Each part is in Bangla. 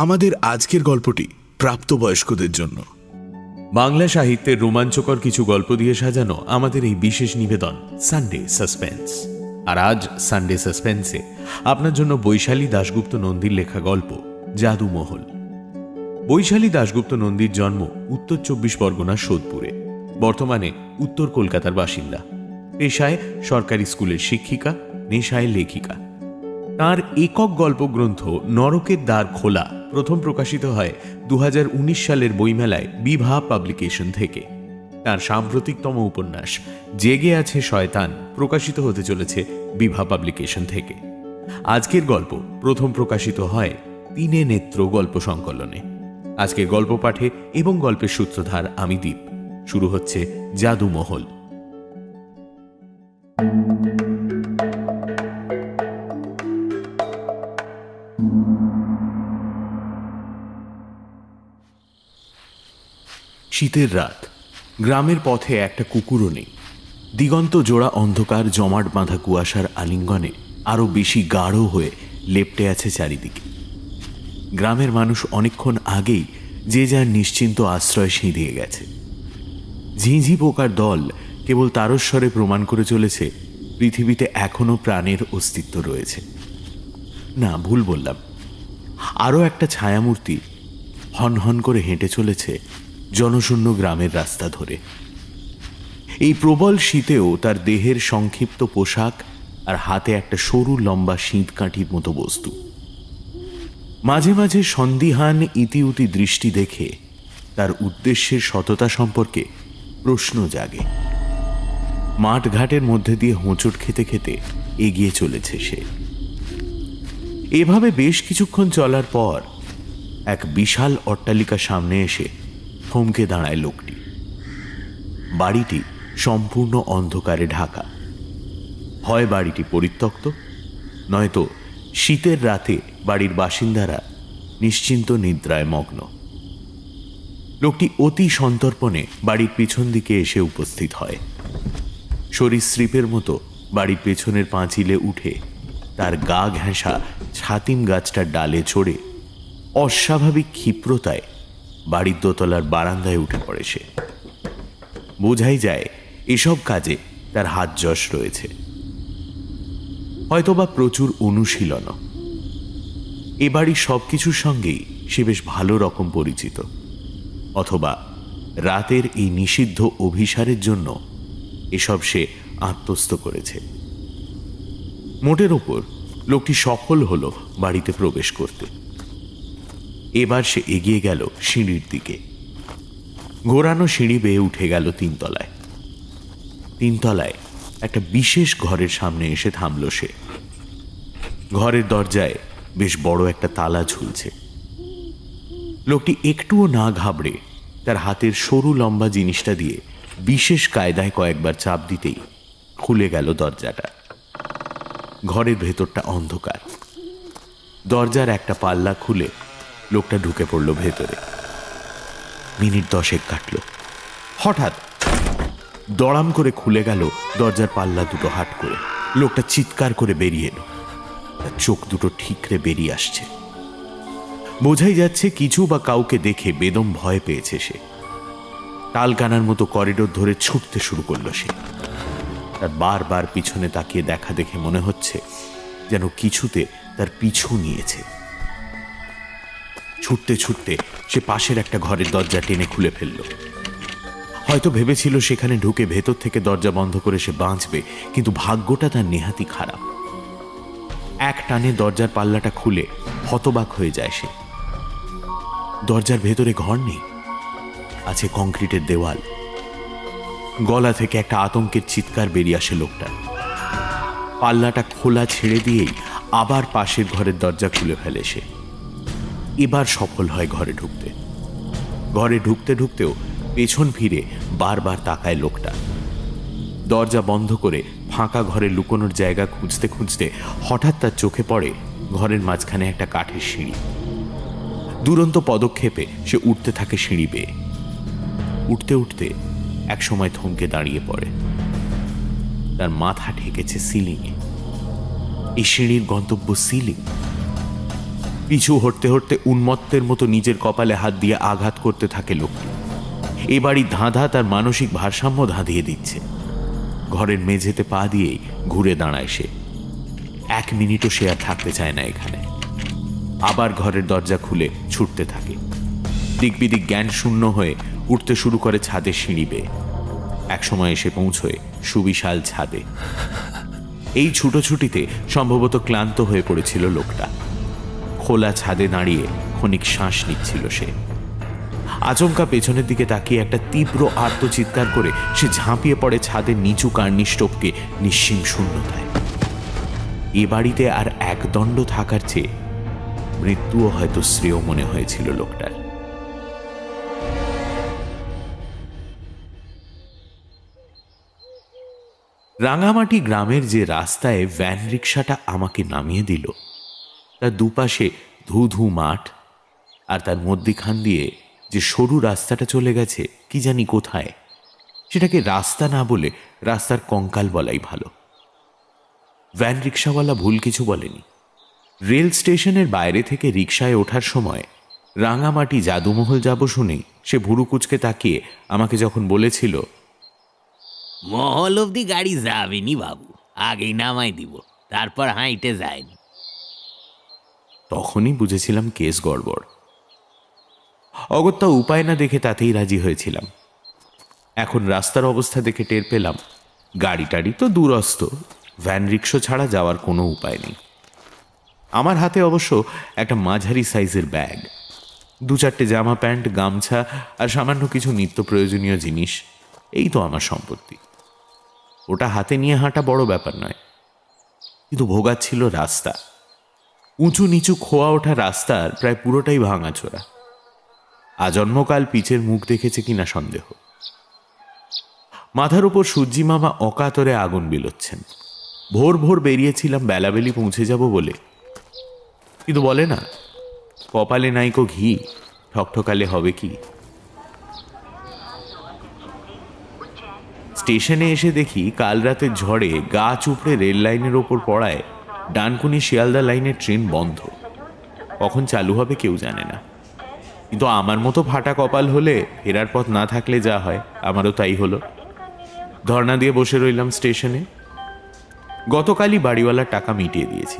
আমাদের আজকের গল্পটি প্রাপ্তবয়স্কদের জন্য। বাংলা সাহিত্যের রোমাঞ্চকর কিছু গল্প দিয়ে সাজানো আমাদের এই বিশেষ নিবেদন সানডে সাসপেন্স। আর আজ সানডে সাসপেন্সে আপনার জন্য বৈশালী দাশগুপ্ত নন্দীর লেখা গল্প জাদুমহল। বৈশালী দাশগুপ্ত নন্দীর জন্ম উত্তর 24 পরগনার সোদপুরে। বর্তমানে উত্তর কলকাতার বাসিন্দা। পেশায় সরকারি স্কুলের শিক্ষিকা, নেশায় লেখিকা। তাঁর একক গল্পগ্রন্থ নরকের দ্বার খোলা প্রথম প্রকাশিত হয় 2019 সালের বইমেলায় বিভা পাবলিকেশন থেকে। তাঁর সাম্প্রতিকতম উপন্যাস জেগে আছে শয়তান প্রকাশিত হতে চলেছে বিভা পাবলিকেশন থেকে। আজকের গল্প প্রথম প্রকাশিত হয় তিনে নেত্র গল্প সংকলনে। আজকের গল্প পাঠে এবং গল্পের সূত্রধার আমি দীপ। শুরু হচ্ছে জাদুমহল। শীতের রাত। গ্রামের পথে একটা কুকুরও নেই। দিগন্ত জোড়া অন্ধকার জমাট বাঁধা কুয়াশার আলিঙ্গনে আরো বেশি গাঢ় হয়ে লেপ্টে আছে চারিদিকে। গ্রামের মানুষ অনেকক্ষণ আগেই যে যার নিশ্চিন্ত আশ্রয় সিঁধিয়ে গেছে। ঝিঁঝি পোকার দল কেবল তারস্বরে প্রমাণ করে চলেছে পৃথিবীতে এখনো প্রাণের অস্তিত্ব রয়েছে। না, ভুল বললাম। আরও একটা ছায়ামূর্তি হনহন করে হেঁটে চলেছে জনশূন্য গ্রামের রাস্তা ধরে। এই প্রবল শীতেও তার দেহের সংক্ষিপ্ত পোশাক আর হাতে একটা সরু লম্বা শীত কাঠির মতো বস্তু। মাঝে মাঝে সন্দিহান ইতিউতি দৃষ্টি দেখে তার উদ্দেশ্যের সততা সম্পর্কে প্রশ্ন জাগে। মাঠঘাটের মধ্যে দিয়ে হোঁচট খেতে খেতে এগিয়ে চলেছে সে। এভাবে বেশ কিছুক্ষণ চলার পর এক বিশাল অট্টালিকা সামনে এসে থমকে দাঁড়ায় লোকটি। বাড়িটি সম্পূর্ণ অন্ধকারে ঢাকা। হয় বাড়িটি পরিত্যক্ত, নয়তো শীতের রাতে বাড়ির বাসিন্দারা নিশ্চিন্ত নিদ্রায় মগ্ন। লোকটি অতি সন্তর্পণে বাড়ির পিছন দিকে এসে উপস্থিত হয়। সরীসৃপের মতো বাড়ির পেছনের পাঁচিলে উঠে তার গা ঘেঁষা ছাতিম গাছটার ডালে চড়ে অস্বাভাবিক ক্ষিপ্রতায় বাড়ির দোতলার বারান্দায় উঠে পড়ে সে। বোঝাই যায় এসব কাজে তার হাত যশ রয়েছে, হয়তোবা প্রচুর অনুশীলন। এ বাড়ির সবকিছুর সঙ্গেই সে বেশ ভালো রকম পরিচিত, অথবা রাতের এই নিষিদ্ধ অভিসারের জন্য এসব সে আত্মস্থ করেছে। মোটের ওপর লোকটি সফল হলো বাড়িতে প্রবেশ করতে। এবার সে এগিয়ে গেল সিঁড়ির দিকে। ঘোরানো সিঁড়ি বেয়ে উঠে গেল তিনতলায়। তিনতলায় একটা বিশেষ ঘরের সামনে এসে থামল সে। ঘরের দরজায় বেশ বড় একটা তালা ঝুলছে। লোকটি একটুও না ঘাবড়ে তার হাতের সরু লম্বা জিনিসটা দিয়ে বিশেষ কায়দায় কয়েকবার চাপ দিতেই খুলে গেল দরজাটা। ঘরের ভেতরটা অন্ধকার। দরজার একটা পাল্লা খুলে লোকটা ঢুকে পড়ল ভেতরে। মিনিট 10 কাটল। হঠাৎ দড়াম করে খুলে গেল দরজার পাল্লা দুটো হাট করে। লোকটা চিৎকার করে বেরিয়ে এলো। তার চোখ দুটো ঠিকরে বেরিয়ে আসছে। বোঝাই যাচ্ছে কিছু বা কাউকে দেখে বেদম ভয় পেয়েছে সে। টালকানার মতো করিডোর ধরে ছুটতে শুরু করলো সে। তার বারবার পিছনে তাকিয়ে দেখা দেখে মনে হচ্ছে যেন কিছুতে তার পিছু নিয়েছে। ছুটতে ছুটতে সে পাশের একটা ঘরের দরজা টেনে খুলে ফেলল। হয়তো ভেবেছিল সেখানে ঢুকে ভেতর থেকে দরজা বন্ধ করে সে বাঁচবে, কিন্তু ভাগ্যটা তার নেহাতি খারাপ। এক টানে দরজার পাল্লাটা খুলে হতবাক হয়ে যায় সে। দরজার ভেতরে ঘর নেই, আছে কংক্রিটের দেওয়াল। গলা থেকে একটা আতঙ্কের চিৎকার বেরিয়ে আসে লোকটা। পাল্লাটা খোলা ছেড়ে দিয়েই আবার পাশের ঘরের দরজা খুলে ফেলে সে। এবার সফল হয় ঘরে ঢুকতে। ঘরে ঢুকতে ঢুকতেও পেছন ফিরে বারবার তাকায় লোকটা। দরজা বন্ধ করে ফাঁকা ঘরে লুকোনোর জায়গা খুঁজতে খুঁজতে হঠাৎ তার চোখে পড়ে ঘরের মাঝখানে একটা কাঠের সিঁড়ি। দুরন্ত পদক্ষেপে সে উঠতে থাকে সিঁড়ি বেয়ে। উঠতে উঠতে একসময় থমকে দাঁড়িয়ে পড়ে। তার মাথা ঠেকেছে সিলিংয়ে। এই সিঁড়ির গন্তব্য সিলিং। পিছু হটতে হটতে উন্মত্তের মতো নিজের কপালে হাত দিয়ে আঘাত করতে থাকে লোকটি। এ বাড়ির ধাঁধা তার মানসিক ভারসাম্য ধাঁধিয়ে দিচ্ছে। ঘরের মেঝেতে পা দিয়েই ঘুরে দাঁড়ায় সে। 1 মিনিটও সে আর থাকতে চায় না এখানে। আবার ঘরের দরজা খুলে ছুটতে থাকে। দিকবিদিক জ্ঞান শূন্য হয়ে উঠতে শুরু করে ছাদের সিঁড়ি বেয়ে। একসময় এসে পৌঁছয় সুবিশাল ছাদে। এই ছুটোছুটিতে সম্ভবত ক্লান্ত হয়ে পড়েছিল লোকটা। খোলা ছাদে দাঁড়িয়ে ক্ষণিক শ্বাস নিচ্ছিল সে। আচমকা পেছনের দিকে তাকিয়ে একটা তীব্র আর্তচিৎকার করে সে ঝাঁপিয়ে পড়ে ছাদের নিচু কার্নিশ টপকে নিঃসীম শূন্যতায়। এ বাড়িতে আর একদণ্ড থাকার চেয়ে মৃত্যুও হয়তো শ্রেয় মনে হয়েছিল লোকটার। রাঙামাটি গ্রামের যে রাস্তায় ভ্যান রিক্সাটা আমাকে নামিয়ে দিল, তার দুপাশে ধু ধু মাঠ, আর তার মধ্যিখান দিয়ে যে সরু রাস্তাটা চলে গেছে কি জানি কোথায়, সেটাকে রাস্তা না বলে রাস্তার কঙ্কাল বলাই ভালো। ভ্যান রিক্সাওয়ালা ভুল কিছু বলেনি। রেল স্টেশনের বাইরে থেকে রিক্সায় ওঠার সময় রাঙামাটি জাদুমহল যাব শুনেই সে ভুরু কুচকে তাকিয়ে আমাকে যখন বলেছিল, মহল অব্দি গাড়ি যাবেনি বাবু, আগেই নামাই দিব, তারপর হাইটে যায়নি। তখনই বুঝেছিলাম কেস গড়বড়। অগত্যা উপায় না দেখে তাতেই রাজি হয়েছিলাম। এখন রাস্তার অবস্থা দেখে টের পেলাম গাড়ি টাড়ি তো দূরস্থ, ভ্যান রিক্সা ছাড়া যাওয়ার কোনো উপায় নেই। আমার হাতে অবশ্য একটা মাঝারি সাইজের ব্যাগ, 2-4টে জামা প্যান্ট, গামছা আর সামান্য কিছু নিত্য প্রয়োজনীয় জিনিস, এই তো আমার সম্পত্তি। ওটা হাতে নিয়ে হাঁটা বড় ব্যাপার নয়, কিন্তু ভোগাচ্ছিল রাস্তা। উঁচু নিচু খোয়া ওঠা রাস্তার প্রায় পুরোটাই ভাঙাচোরা। আজন্মকাল পিচের মুখ দেখেছে কিনা সন্দেহ। মাথার উপর সূর্যি মামা অকাতরে আগুন বিলোচ্ছেন। ভোর ভোর বেরিয়েছিলাম বেলাবেলি পৌঁছে যাব বলে, কিন্তু বলে না, কপালে নাইকো ঘি, ঠকঠকালে হবে কি। স্টেশনে এসে দেখি কাল রাতের ঝড়ে গাছ উপড়ে রেল লাইনের ওপর পড়ায় ডানকুনি শিয়ালদা লাইনের ট্রেন বন্ধ। কখন চালু হবে কেউ জানে না। কিন্তু আমার মতো ফাটা কপাল হলে ফেরার পথ না থাকলে যা হয়, আমারও তাই হলো। ধর্ণা দিয়ে বসে রইলাম স্টেশনে। গতকালই বাড়িওয়ালার টাকা মিটিয়ে দিয়েছি।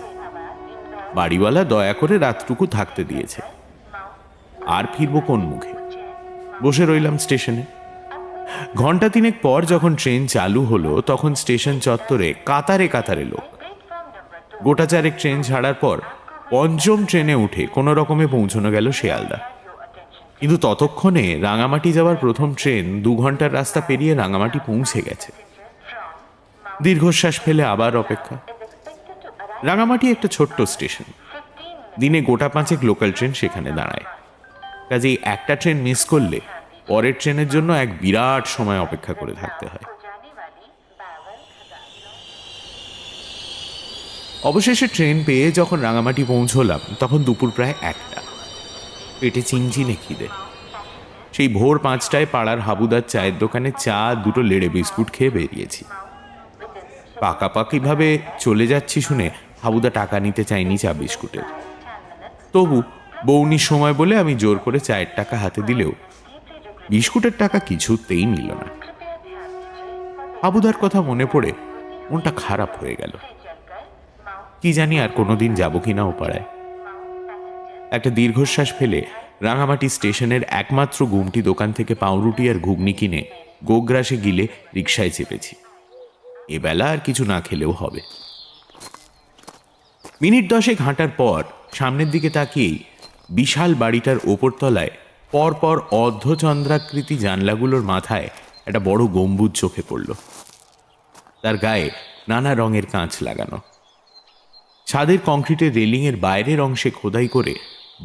বাড়িওয়ালা দয়া করে রাতটুকু থাকতে দিয়েছে। আর ফিরবো কোন মুখে? বসে রইলাম স্টেশনে। ঘন্টা 3 পর যখন ট্রেন চালু হলো, তখন স্টেশন চত্বরে কাতারে কাতারে লোক। গোটা 4 ট্রেন ছাড়ার পর 5ম ট্রেনে উঠে কোনো রকমে পৌঁছানো গেল শিয়ালদা। কিন্তু ততক্ষণে রাঙামাটি যাওয়ার প্রথম ট্রেন 2 ঘন্টার রাস্তা পেরিয়ে রাঙামাটি পৌঁছে গেছে। দীর্ঘশ্বাস ফেলে আবার অপেক্ষা। রাঙামাটি একটা ছোট্ট স্টেশন, দিনে গোটা 5 লোকাল ট্রেন সেখানে দাঁড়ায়। কাজেই একটা ট্রেন মিস করলে পরের ট্রেনের জন্য এক বিরাট সময় অপেক্ষা করে থাকতে হয়। অবশেষে ট্রেন পেয়ে যখন রাঙামাটি পৌঁছলাম, তখন দুপুর প্রায় 1টা। পেটে চিনচিনে খিদে। সেই ভোর 5টায় পাড়ার হাবুদার চায়ের দোকানে চা, 2টো লেড়ে বিস্কুট খেয়ে বেরিয়েছি। পাকাপাকিভাবে চলে যাচ্ছি শুনে হাবুদা টাকা নিতে চাইনি চা বিস্কুটের। তবু বৌনির সময় বলে আমি জোর করে চায়ের টাকা হাতে দিলেও বিস্কুটের টাকা কিছুতেই নিল না। হাবুদার কথা মনে পড়ে মনটা খারাপ হয়ে গেল। কি জানি আর কোনোদিন যাবো কিনা ও পাড়ায়। একটা দীর্ঘশ্বাস ফেলে রাঙামাটি স্টেশনের একমাত্র গুমটি দোকান থেকে পাউরুটি আর ঘুগনি কিনে গোগ্রাসে গিলে রিকশায় চেপেছি। এবেলা আর কিছু না খেলেও হবে। মিনিট 10 হাঁটার পর সামনের দিকে তাকিয়েই বিশাল বাড়িটার ওপরতলায় পরপর অর্ধচন্দ্রাকৃতি জানলাগুলোর মাথায় একটা বড় গম্বুজ চোখে পড়ল। তার গায়ে নানা রঙের কাঁচ লাগানো। ছাদের কংক্রিটের রেলিংয়ের বাইরের অংশে খোদাই করে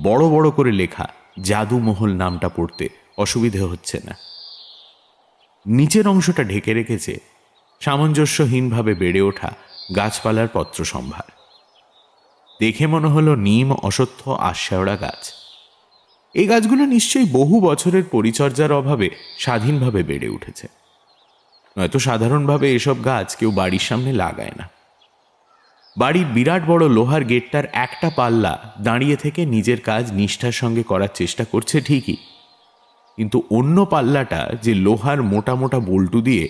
বড় বড় করে লেখা জাদুমহল নামটা পড়তে অসুবিধে হচ্ছে না। নিচের অংশটা ঢেকে রেখেছে সামঞ্জস্যহীনভাবে বেড়ে ওঠা গাছপালার পত্র সম্ভার। দেখে মনে হলো নিম, অশ্বত্থ, আশ্বায়ড়া গাছ। এই গাছগুলো নিশ্চয়ই বহু বছরের পরিচর্যার অভাবে স্বাধীনভাবে বেড়ে উঠেছে, নয়তো সাধারণভাবে এসব গাছ কেউ বাড়ির সামনে লাগায় না। বাড়ির বিরাট বড় লোহার গেটটার একটা পাল্লা দাঁড়িয়ে থেকে নিজের কাজ নিষ্ঠার সঙ্গে করার চেষ্টা করছে ঠিকই, কিন্তু অন্য পাল্লাটা যে লোহার মোটা মোটা বল্টু দিয়ে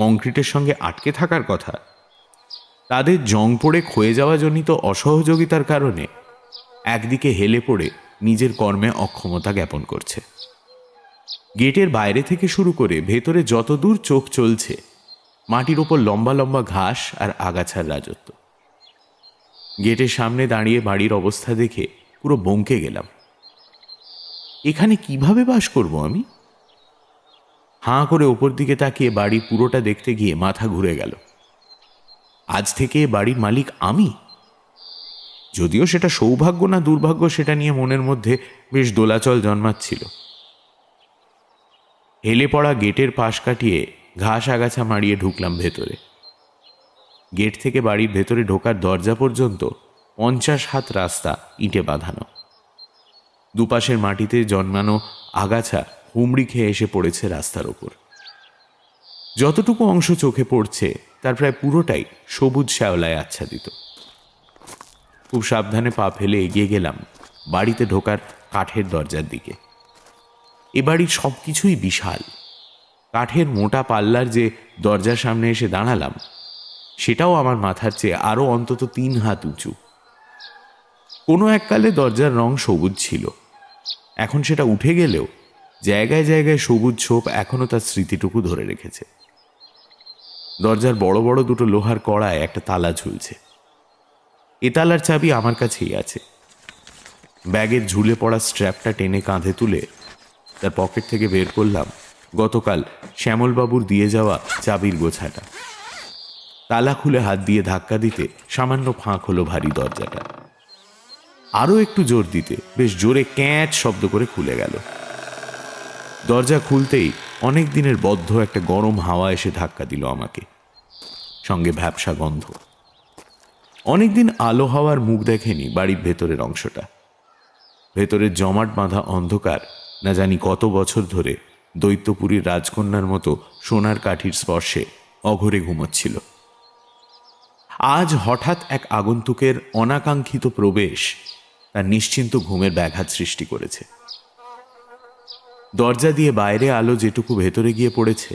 কংক্রিটের সঙ্গে আটকে থাকার কথা, তাদের জং পড়ে ক্ষয়ে যাওয়া জনিত অসহযোগিতার কারণে একদিকে হেলে পড়ে নিজের কর্মে অক্ষমতা জ্ঞাপন করছে। গেটের বাইরে থেকে শুরু করে ভেতরে যতদূর চোখ চলছে, মাটির ওপর লম্বা লম্বা ঘাস আর আগাছার রাজত্ব। গেটের সামনে দাঁড়িয়ে বাড়ির অবস্থা দেখে পুরো বঙ্কে গেলাম। এখানে কিভাবে বাস করব আমি? হাঁ করে ওপর দিকে তাকিয়ে বাড়ির পুরোটা দেখতে গিয়ে মাথা ঘুরে গেল। আজ থেকে বাড়ির মালিক আমি? যদিও সেটা সৌভাগ্য না দুর্ভাগ্য সেটা নিয়ে মনের মধ্যে বেশ দোলাচল জন্মাচ্ছিল। হেলে পড়া গেটের পাশ কাটিয়ে ঘাস আগাছা মারিয়ে ঢুকলাম ভেতরে। গেট থেকে বাড়ির ভেতরে ঢোকার দরজা পর্যন্ত 50 হাত রাস্তা ইটে বাঁধানো। দুপাশের মাটিতে জন্মানো আগাছা হুমড়ি খেয়ে এসে পড়েছে রাস্তার ওপর। যতটুকু অংশ চোখে পড়ছে তার প্রায় পুরোটাই সবুজ শ্যাওলায় আচ্ছাদিত। খুব সাবধানে পা ফেলে এগিয়ে গেলাম বাড়িতে ঢোকার কাঠের দরজার দিকে। এ বাড়ির সব কিছুই বিশাল। কাঠের মোটা পাল্লার যে দরজার সামনে এসে দাঁড়ালাম, সেটাও আমার মাথার চেয়ে আরও অন্তত 3 হাত উঁচু। কোনো এককালে দরজার রং সবুজ ছিল, এখন সেটা উঠে গেলেও জায়গায় জায়গায় সবুজ ছোপ এখনো তার স্মৃতিটুকু ধরে রেখেছে। দরজার বড় বড় দুটো লোহার কড়ায় একটা তালা ঝুলছে। এ তালার চাবি আমার কাছেই আছে। ব্যাগের ঝুলে পড়া স্ট্র্যাপটা টেনে কাঁধে তুলে তার পকেট থেকে বের করলাম গতকাল শ্যামলবাবুর দিয়ে যাওয়া চাবির গোছাটা। তালা খুলে হাত দিয়ে ধাক্কা দিতে সামান্য ফাঁক হলো ভারী দরজাটা। আরও একটু জোর দিতে বেশ জোরে ক্যাঁচ শব্দ করে খুলে গেল। দরজা খুলতেই অনেক দিনের বদ্ধ একটা গরম হাওয়া এসে ধাক্কা দিল আমাকে, সঙ্গে ভ্যাপসা গন্ধ। অনেকদিন আলো হাওয়ার মুখ দেখেনি বাড়ির ভেতরের অংশটা। ভেতরের জমাট বাঁধা অন্ধকার না জানি কত বছর ধরে দৈত্যপুরীর রাজকন্যার মতো সোনার কাঠির স্পর্শে অঘরে ঘুমোচ্ছিল। আজ হঠাৎ এক আগন্তুকের অনাকাঙ্ক্ষিত প্রবেশ তার নিশ্চিন্ত ঘুমের ব্যাঘাত সৃষ্টি করেছে। দরজা দিয়ে বাইরে আলো যেটুকু ভেতরে গিয়ে পড়েছে,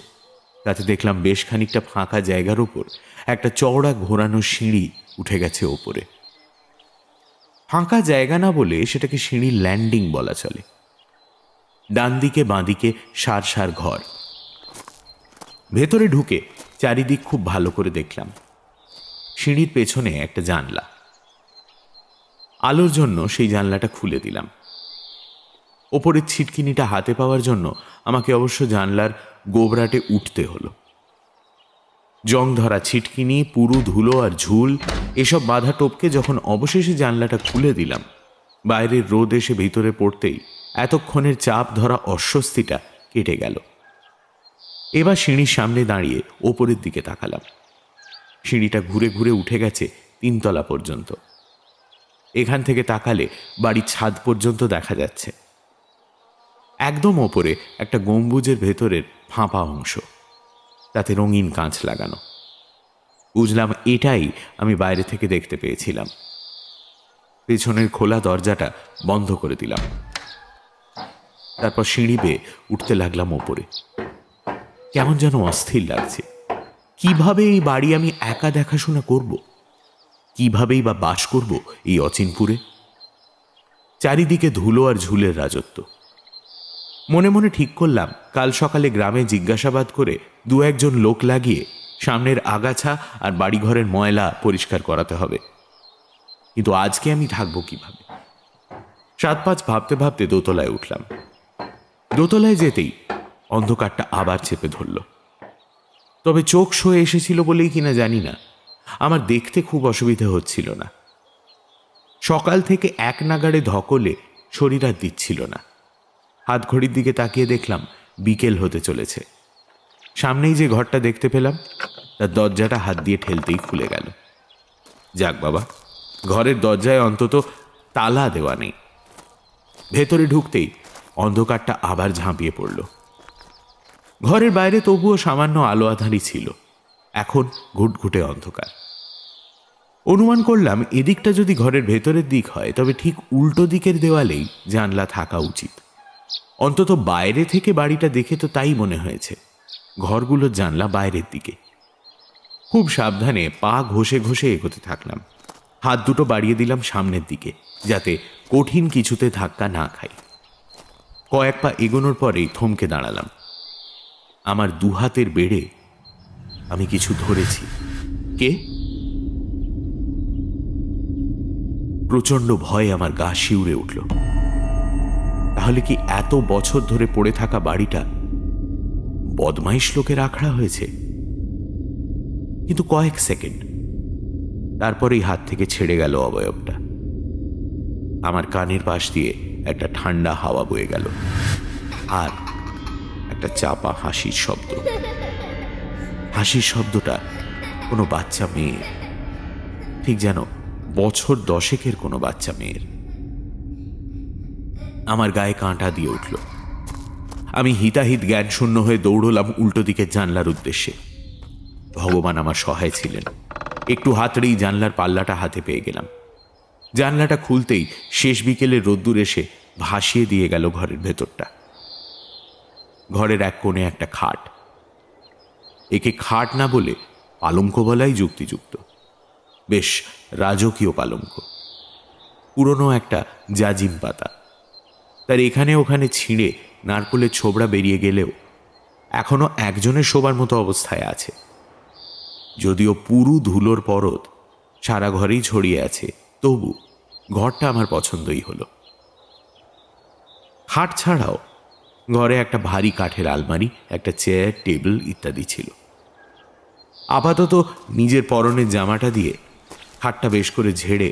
তাতে দেখলাম বেশ খানিকটা ফাঁকা জায়গার উপর একটা চওড়া ঘোরানো সিঁড়ি উঠে গেছে ওপরে। ফাঁকা জায়গা না বলে সেটাকে সিঁড়ির ল্যান্ডিং বলা চলে। ডান দিকে বাঁদিকে সার সার ঘর। ভেতরে ঢুকে চারিদিক খুব ভালো করে দেখলাম। সিঁড়ির পেছনে একটা জানলা। আলোর জন্য সেই জানলাটা খুলে দিলাম। ওপরের ছিটকিনিটা হাতে পাওয়ার জন্য আমাকে অবশ্য জানলার গোবরাটে উঠতে হলো। জং ধরা ছিটকিনি, পুরু, ধুলো আর ঝুল এসব বাধা টপকে যখন অবশেষে জানলাটা খুলে দিলাম, বাইরের রোদ এসে ভিতরে পড়তেই এতক্ষণের চাপ ধরা অস্বস্তিটা কেটে গেল। এবার সিঁড়ির সামনে দাঁড়িয়ে ওপরের দিকে তাকালাম। সিঁড়িটা ঘুরে ঘুরে উঠে গেছে 3 তলা পর্যন্ত। এখান থেকে তাকালে বাড়ির ছাদ পর্যন্ত দেখা যাচ্ছে। একদম ওপরে একটা গম্বুজের ভেতরের ফাঁপা অংশ, তাতে রঙিন কাঁচ লাগানো। বুঝলাম এটাই আমি বাইরে থেকে দেখতে পেয়েছিলাম। পেছনের খোলা দরজাটা বন্ধ করে দিলাম। তারপর সিঁড়ি বেয়ে উঠতে লাগলাম ওপরে। কেমন যেন অস্থির লাগছে। কিভাবে এই বাড়ি আমি একা দেখাশোনা করব? কিভাবেই বা বাস করব এই অচিনপুরে? চারিদিকে ধুলো আর ঝুলের রাজত্ব। মনে মনে ঠিক করলাম কাল সকালে গ্রামে জিজ্ঞাসাবাদ করে 2-1 জন লোক লাগিয়ে সামনের আগাছা আর বাড়িঘরের ময়লা পরিষ্কার করাতে হবে। কিন্তু আজকে আমি থাকবো কিভাবে? 7-5 ভাবতে ভাবতে দোতলায় উঠলাম। দোতলায় যেতেই অন্ধকারটা আবার চেপে ধরল। তবে চোখ সয়ে এসেছিল বলেই কিনা জানি না, আমার দেখতে খুব অসুবিধা হচ্ছিল না। সকাল থেকে এক নাগাড়ে ধকলে শরীর আর দিচ্ছিল না। হাত ঘড়ির দিকে তাকিয়ে দেখলাম বিকেল হতে চলেছে। সামনেই যে ঘরটা দেখতে পেলাম, তার দরজাটা হাত দিয়ে ঠেলতেই খুলে গেল। যাক বাবা, ঘরের দরজায় অন্তত তালা দেওয়া নেই। ভেতরে ঢুকতেই অন্ধকারটা আবার ঝাঁপিয়ে পড়ল। ঘরের বাইরে তবুও সামান্য আলো আঁধারি ছিল, এখন ঘুটঘুটে অন্ধকার। অনুমান করলাম এদিকটা যদি ঘরের ভেতরের দিক হয় তবে ঠিক উল্টো দিকের দেওয়ালেই জানলা থাকা উচিত। অন্তত বাইরে থেকে বাড়িটা দেখে তো তাই মনে হয়েছে। ঘরগুলোর জানলা বাইরের দিকে। খুব সাবধানে পা ঘষে ঘষে এগোতে থাকলাম। হাত দুটো বাড়িয়ে দিলাম সামনের দিকে, যাতে কঠিন কিছুতে ধাক্কা না খাই। কয়েক পা এগোনোর পরেই থমকে দাঁড়ালাম। আমার দু হাতের বেড়ে আমি কিছু ধরেছি। কে? প্রচণ্ড ভয়ে আমার গা শিউরে উঠল। তাহলে কি এত বছর ধরে পড়ে থাকা বাড়িটা বদমাইশ লোকের আখড়া হয়েছে? কিন্তু কয়েক সেকেন্ড, তারপরেই হাত থেকে ছেড়ে গেল অবয়বটা। আমার কানের পাশ দিয়ে একটা ঠান্ডা হাওয়া বয়ে গেল, আর একটা চাপা হাসির শব্দ। হাসির শব্দটা কোনো বাচ্চা মেয়ের, ঠিক যেন বছর 10 কোনো বাচ্চা মেয়ের। আমার গায়ে কাঁটা দিয়ে উঠল। আমি হিতাহিত জ্ঞান শূন্য হয়ে দৌড়লাম উল্টো দিকের জানলার উদ্দেশ্যে। ভগবান আমার সহায় ছিলেন। একটু হাতড়েই জানলার পাল্লাটা হাতে পেয়ে গেলাম। জানলাটা খুলতেই শেষ বিকেলের রোদ্দুর এসে ভাসিয়ে দিয়ে গেল ঘরের ভেতরটা। ঘরের এক কোণে একটা খাট। একে খাট না বলে পালঙ্ক বলাই যুক্তিযুক্ত। বেশ রাজকীয় পালঙ্ক, পুরনো একটা জাজিম পাতা। তার এখানে ওখানে ছিঁড়ে নারকোলের ছোবড়া বেরিয়ে গেলেও এখনো একজনের শোবার মতো অবস্থায় আছে। যদিও পুরু ধুলোর পরত সারা ঘরেই ছড়িয়ে আছে, তবু ঘরটা আমার পছন্দই হলো। খাট ছাড়াও ঘরে একটা ভারী কাঠের আলমারি, একটা চেয়ার, টেবিল ইত্যাদি ছিল। আপাতত নিজের পরনের জামাটা দিয়ে খাটটা বেশ করে ঝেড়ে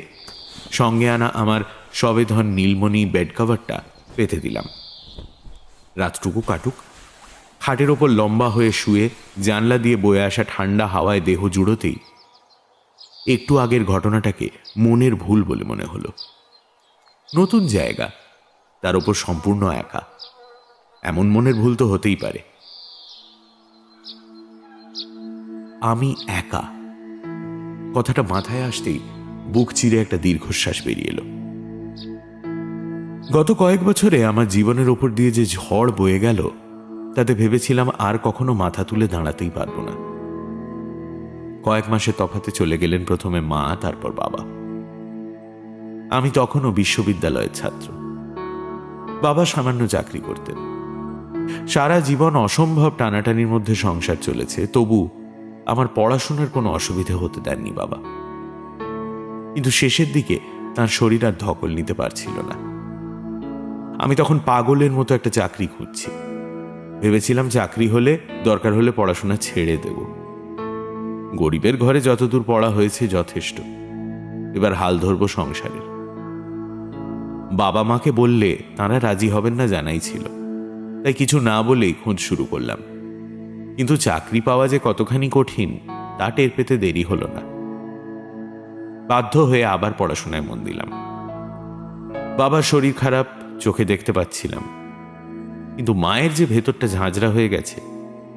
সঙ্গে আনা আমার সবেধন নীলমণি বেড কভারটা পেতে দিলাম। রাতটুকু কাটুক। খাটের ওপর লম্বা হয়ে শুয়ে জানলা দিয়ে বয়ে আসা ঠান্ডা হাওয়ায় দেহ জুড়োতেই একটু আগের ঘটনাটাকে মনের ভুল বলে মনে হলো। নতুন জায়গা, তার ওপর সম্পূর্ণ একা, এমন মনের ভুল তো হতেই পারে। আমি একা কথাটা মাথায় আসতেই বুক চিরে একটা দীর্ঘশ্বাস বেরিয়ে এলো। গত কয়েক বছরে আমার জীবনের ওপর দিয়ে যে ঝড় বয়ে গেল, তাতে ভেবেছিলাম আর কখনো মাথা তুলে দাঁড়াতেই পারবো না। কয়েক মাসে তফাতে চলে গেলেন প্রথমে মা, তারপর বাবা। আমি তখনও বিশ্ববিদ্যালয়ের ছাত্র। বাবা সামান্য চাকরি করতেন। সারা জীবন অসম্ভব টানাটানির মধ্যে সংসার চলেছে, তবু আমার পড়াশোনার কোনো অসুবিধে হতে দেননি বাবা। কিন্তু শেষের দিকে তার শরীর আর ধকল নিতে পারছিল না। আমি তখন পাগলের মতো একটা চাকরি খুঁজছি। ভেবেছিলাম চাকরি হলে দরকার হলে পড়াশোনা ছেড়ে দেব। গরিবের ঘরে যতদূর পড়া হয়েছে যথেষ্ট, এবার হাল ধরবো সংসারের। বাবা মাকে বললে তারা রাজি হবেন না জানাই ছিল, তাই কিছু না বলেই খোঁজ শুরু করলাম। কিন্তু চাকরি পাওয়া যে কতখানি কঠিন তা টের পেতে দেরি হলো না। বাধ্য হয়ে আবার পড়াশোনায় মন দিলাম। বাবার শরীর খারাপ, চোখে দেখতে পাচ্ছিলাম, কিন্তু মায়ের যে ভেতরটা ঝাঁঝরা হয়ে গেছে,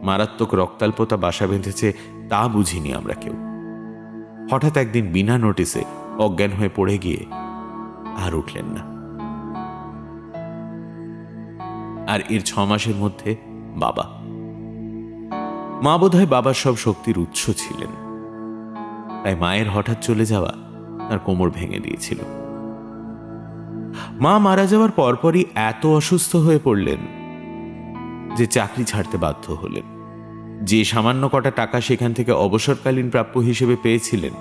মারাত্মক রক্তাল্পতা বাসা বেঁধেছে, তা বুঝিনি আমরা কেউ। হঠাৎ একদিন বিনা নোটিসে অজ্ঞান হয়ে পড়ে গিয়ে আর উঠলেন না। আর এর 6 মাসের মধ্যে বাবা। মা বোধহয় বাবার সব শক্তির উৎস ছিলেন, তাই মায়ের হঠাৎ চলে যাওয়া তার কোমর ভেঙে দিয়েছিল। মা মারা যাওয়ার পরপরই এত অসুস্থ হয়ে পড়লেন যে চাকরি ছাড়তে বাধ্য হলেন। যে সামান্য কটা টাকা সেখান থেকে অবসরকালীন প্রাপ্য হিসেবে পেয়েছিলেন,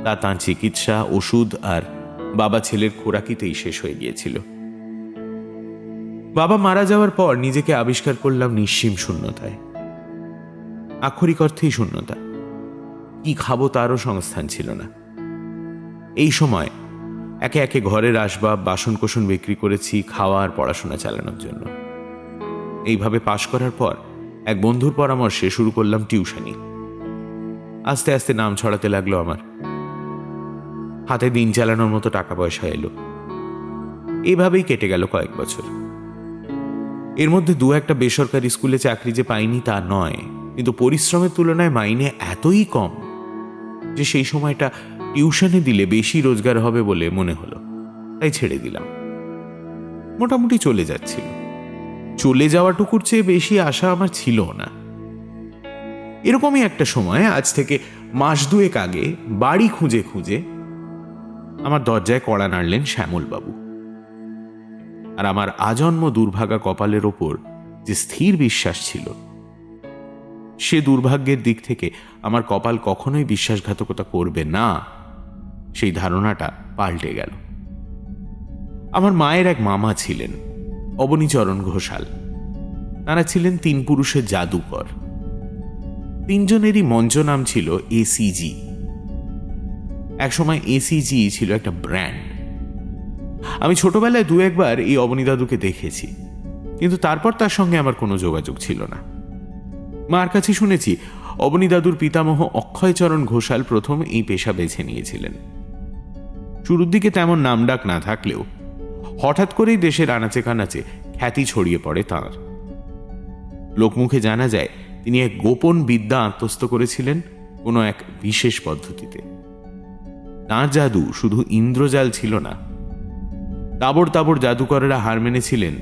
তা তাঁর চিকিৎসা, ওষুধ আর বাবা ছেলের খোরাকিতেই শেষ হয়ে গিয়েছিল। বাবা মারা যাওয়ার পর নিজেকে আবিষ্কার করলাম নিঃসীম শূন্যতায়। আক্ষরিক অর্থেই শূন্যতা। কি খাবো তারও সংস্থান ছিল না। এই সময় একে একে ঘরের আসবাব, বাসনকোসন বিক্রি করেছি খাওয়া আর পড়াশোনা চালানোর জন্য। এইভাবে পাশ করার পর এক বন্ধুর পরামর্শে শুরু করলাম টিউশনি। আস্তে আস্তে নাম ছড়াতে লাগলো আমার। হাতে দিন চালানোর মতো টাকা পয়সা এলো। এইভাবেই কেটে গেল কয়েক বছর। এর মধ্যে 2-1টা বেসরকারি স্কুলে চাকরি যে পাইনি তা নয়, কিন্তু পরিশ্রমের তুলনায় মাইনে এতই কম যে সেই সময়টা টিউশনে দিলে বেশি রোজগার হবে বলে মনে হলো, তাই ছেড়ে দিলাম। মোটামুটি চলে যাচ্ছিল। চলে যাওয়াটুকুর চেয়ে বেশি আশা আমার ছিল না। এরকমই একটা সময়, আজ থেকে মাস দুয়েক আগে, বাড়ি খুঁজে খুঁজে আমার দরজায় কড়া নাড়লেন শ্যামলবাবু। আর আমার আজন্ম দুর্ভাগা কপালের ওপর যে স্থির বিশ্বাস ছিল, সে দুর্ভাগ্যের দিক থেকে আমার কপাল কখনোই বিশ্বাসঘাতকতা করবে না, সেই ধারণাটা পাল্টে গেল। আমার মায়ের এক মামা ছিলেন অবনীচরণ ঘোষাল। তারা ছিলেন 3 পুরুষের জাদুকর। 3 জনেরই মঞ্চ নাম ছিল এসিজি। একসময় এসিজি ছিল একটা ব্র্যান্ড। আমি ছোটবেলায় 2-1 এই অবনী দাদুকে দেখেছি, কিন্তু তারপর তার সঙ্গে আমার কোনো যোগাযোগ ছিল না। মার কাছে শুনেছি অবনী দাদুর পিতামহ অক্ষয়চরণ ঘোষাল প্রথম এই পেশা বেছে নিয়েছিলেন। শুরুর দিকে তেমন নামডাক না থাকলেও হঠাৎ করেই দেশের আনাচে কানাচে খ্যাতি ছড়িয়ে পড়ে তাঁর। লোকমুখে জানা যায় তিনি এক গোপন বিদ্যা আত্মস্থ করেছিলেন কোনো এক বিশেষ পদ্ধতিতে। তাঁর জাদু শুধু ইন্দ্রজাল ছিল না, তাবড় তাবড় জাদুকরেরা হার মেনেছিলেন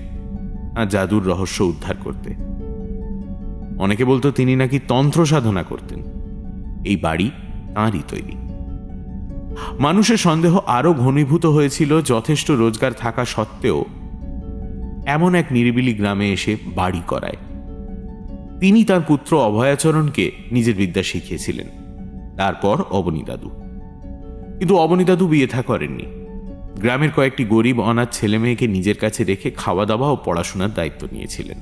আর জাদুর রহস্য উদ্ধার করতে। অনেকে বলতো তিনি নাকি তন্ত্র সাধনা করতেন। এই বাড়ি তাঁরই তৈরি। মানুষের সন্দেহ আরো ঘনীভূত হয়েছিল যথেষ্ট রোজগার থাকা সত্ত্বেও এমন এক নিরিবিলি গ্রামে এসে বাড়ি করায়। তিনি তার পুত্র অভয়াচরণকে নিজের বিদ্যা শিখিয়েছিলেন, তারপর অবনী দাদু। কিন্তু অবনী দাদু বিয়ে থা করেননি। গ্রামের কয়েকটি গরিব অনাথ ছেলে মেয়েকে নিজের কাছে রেখে খাওয়া দাওয়া ও পড়াশোনার দায়িত্ব নিয়েছিলেন।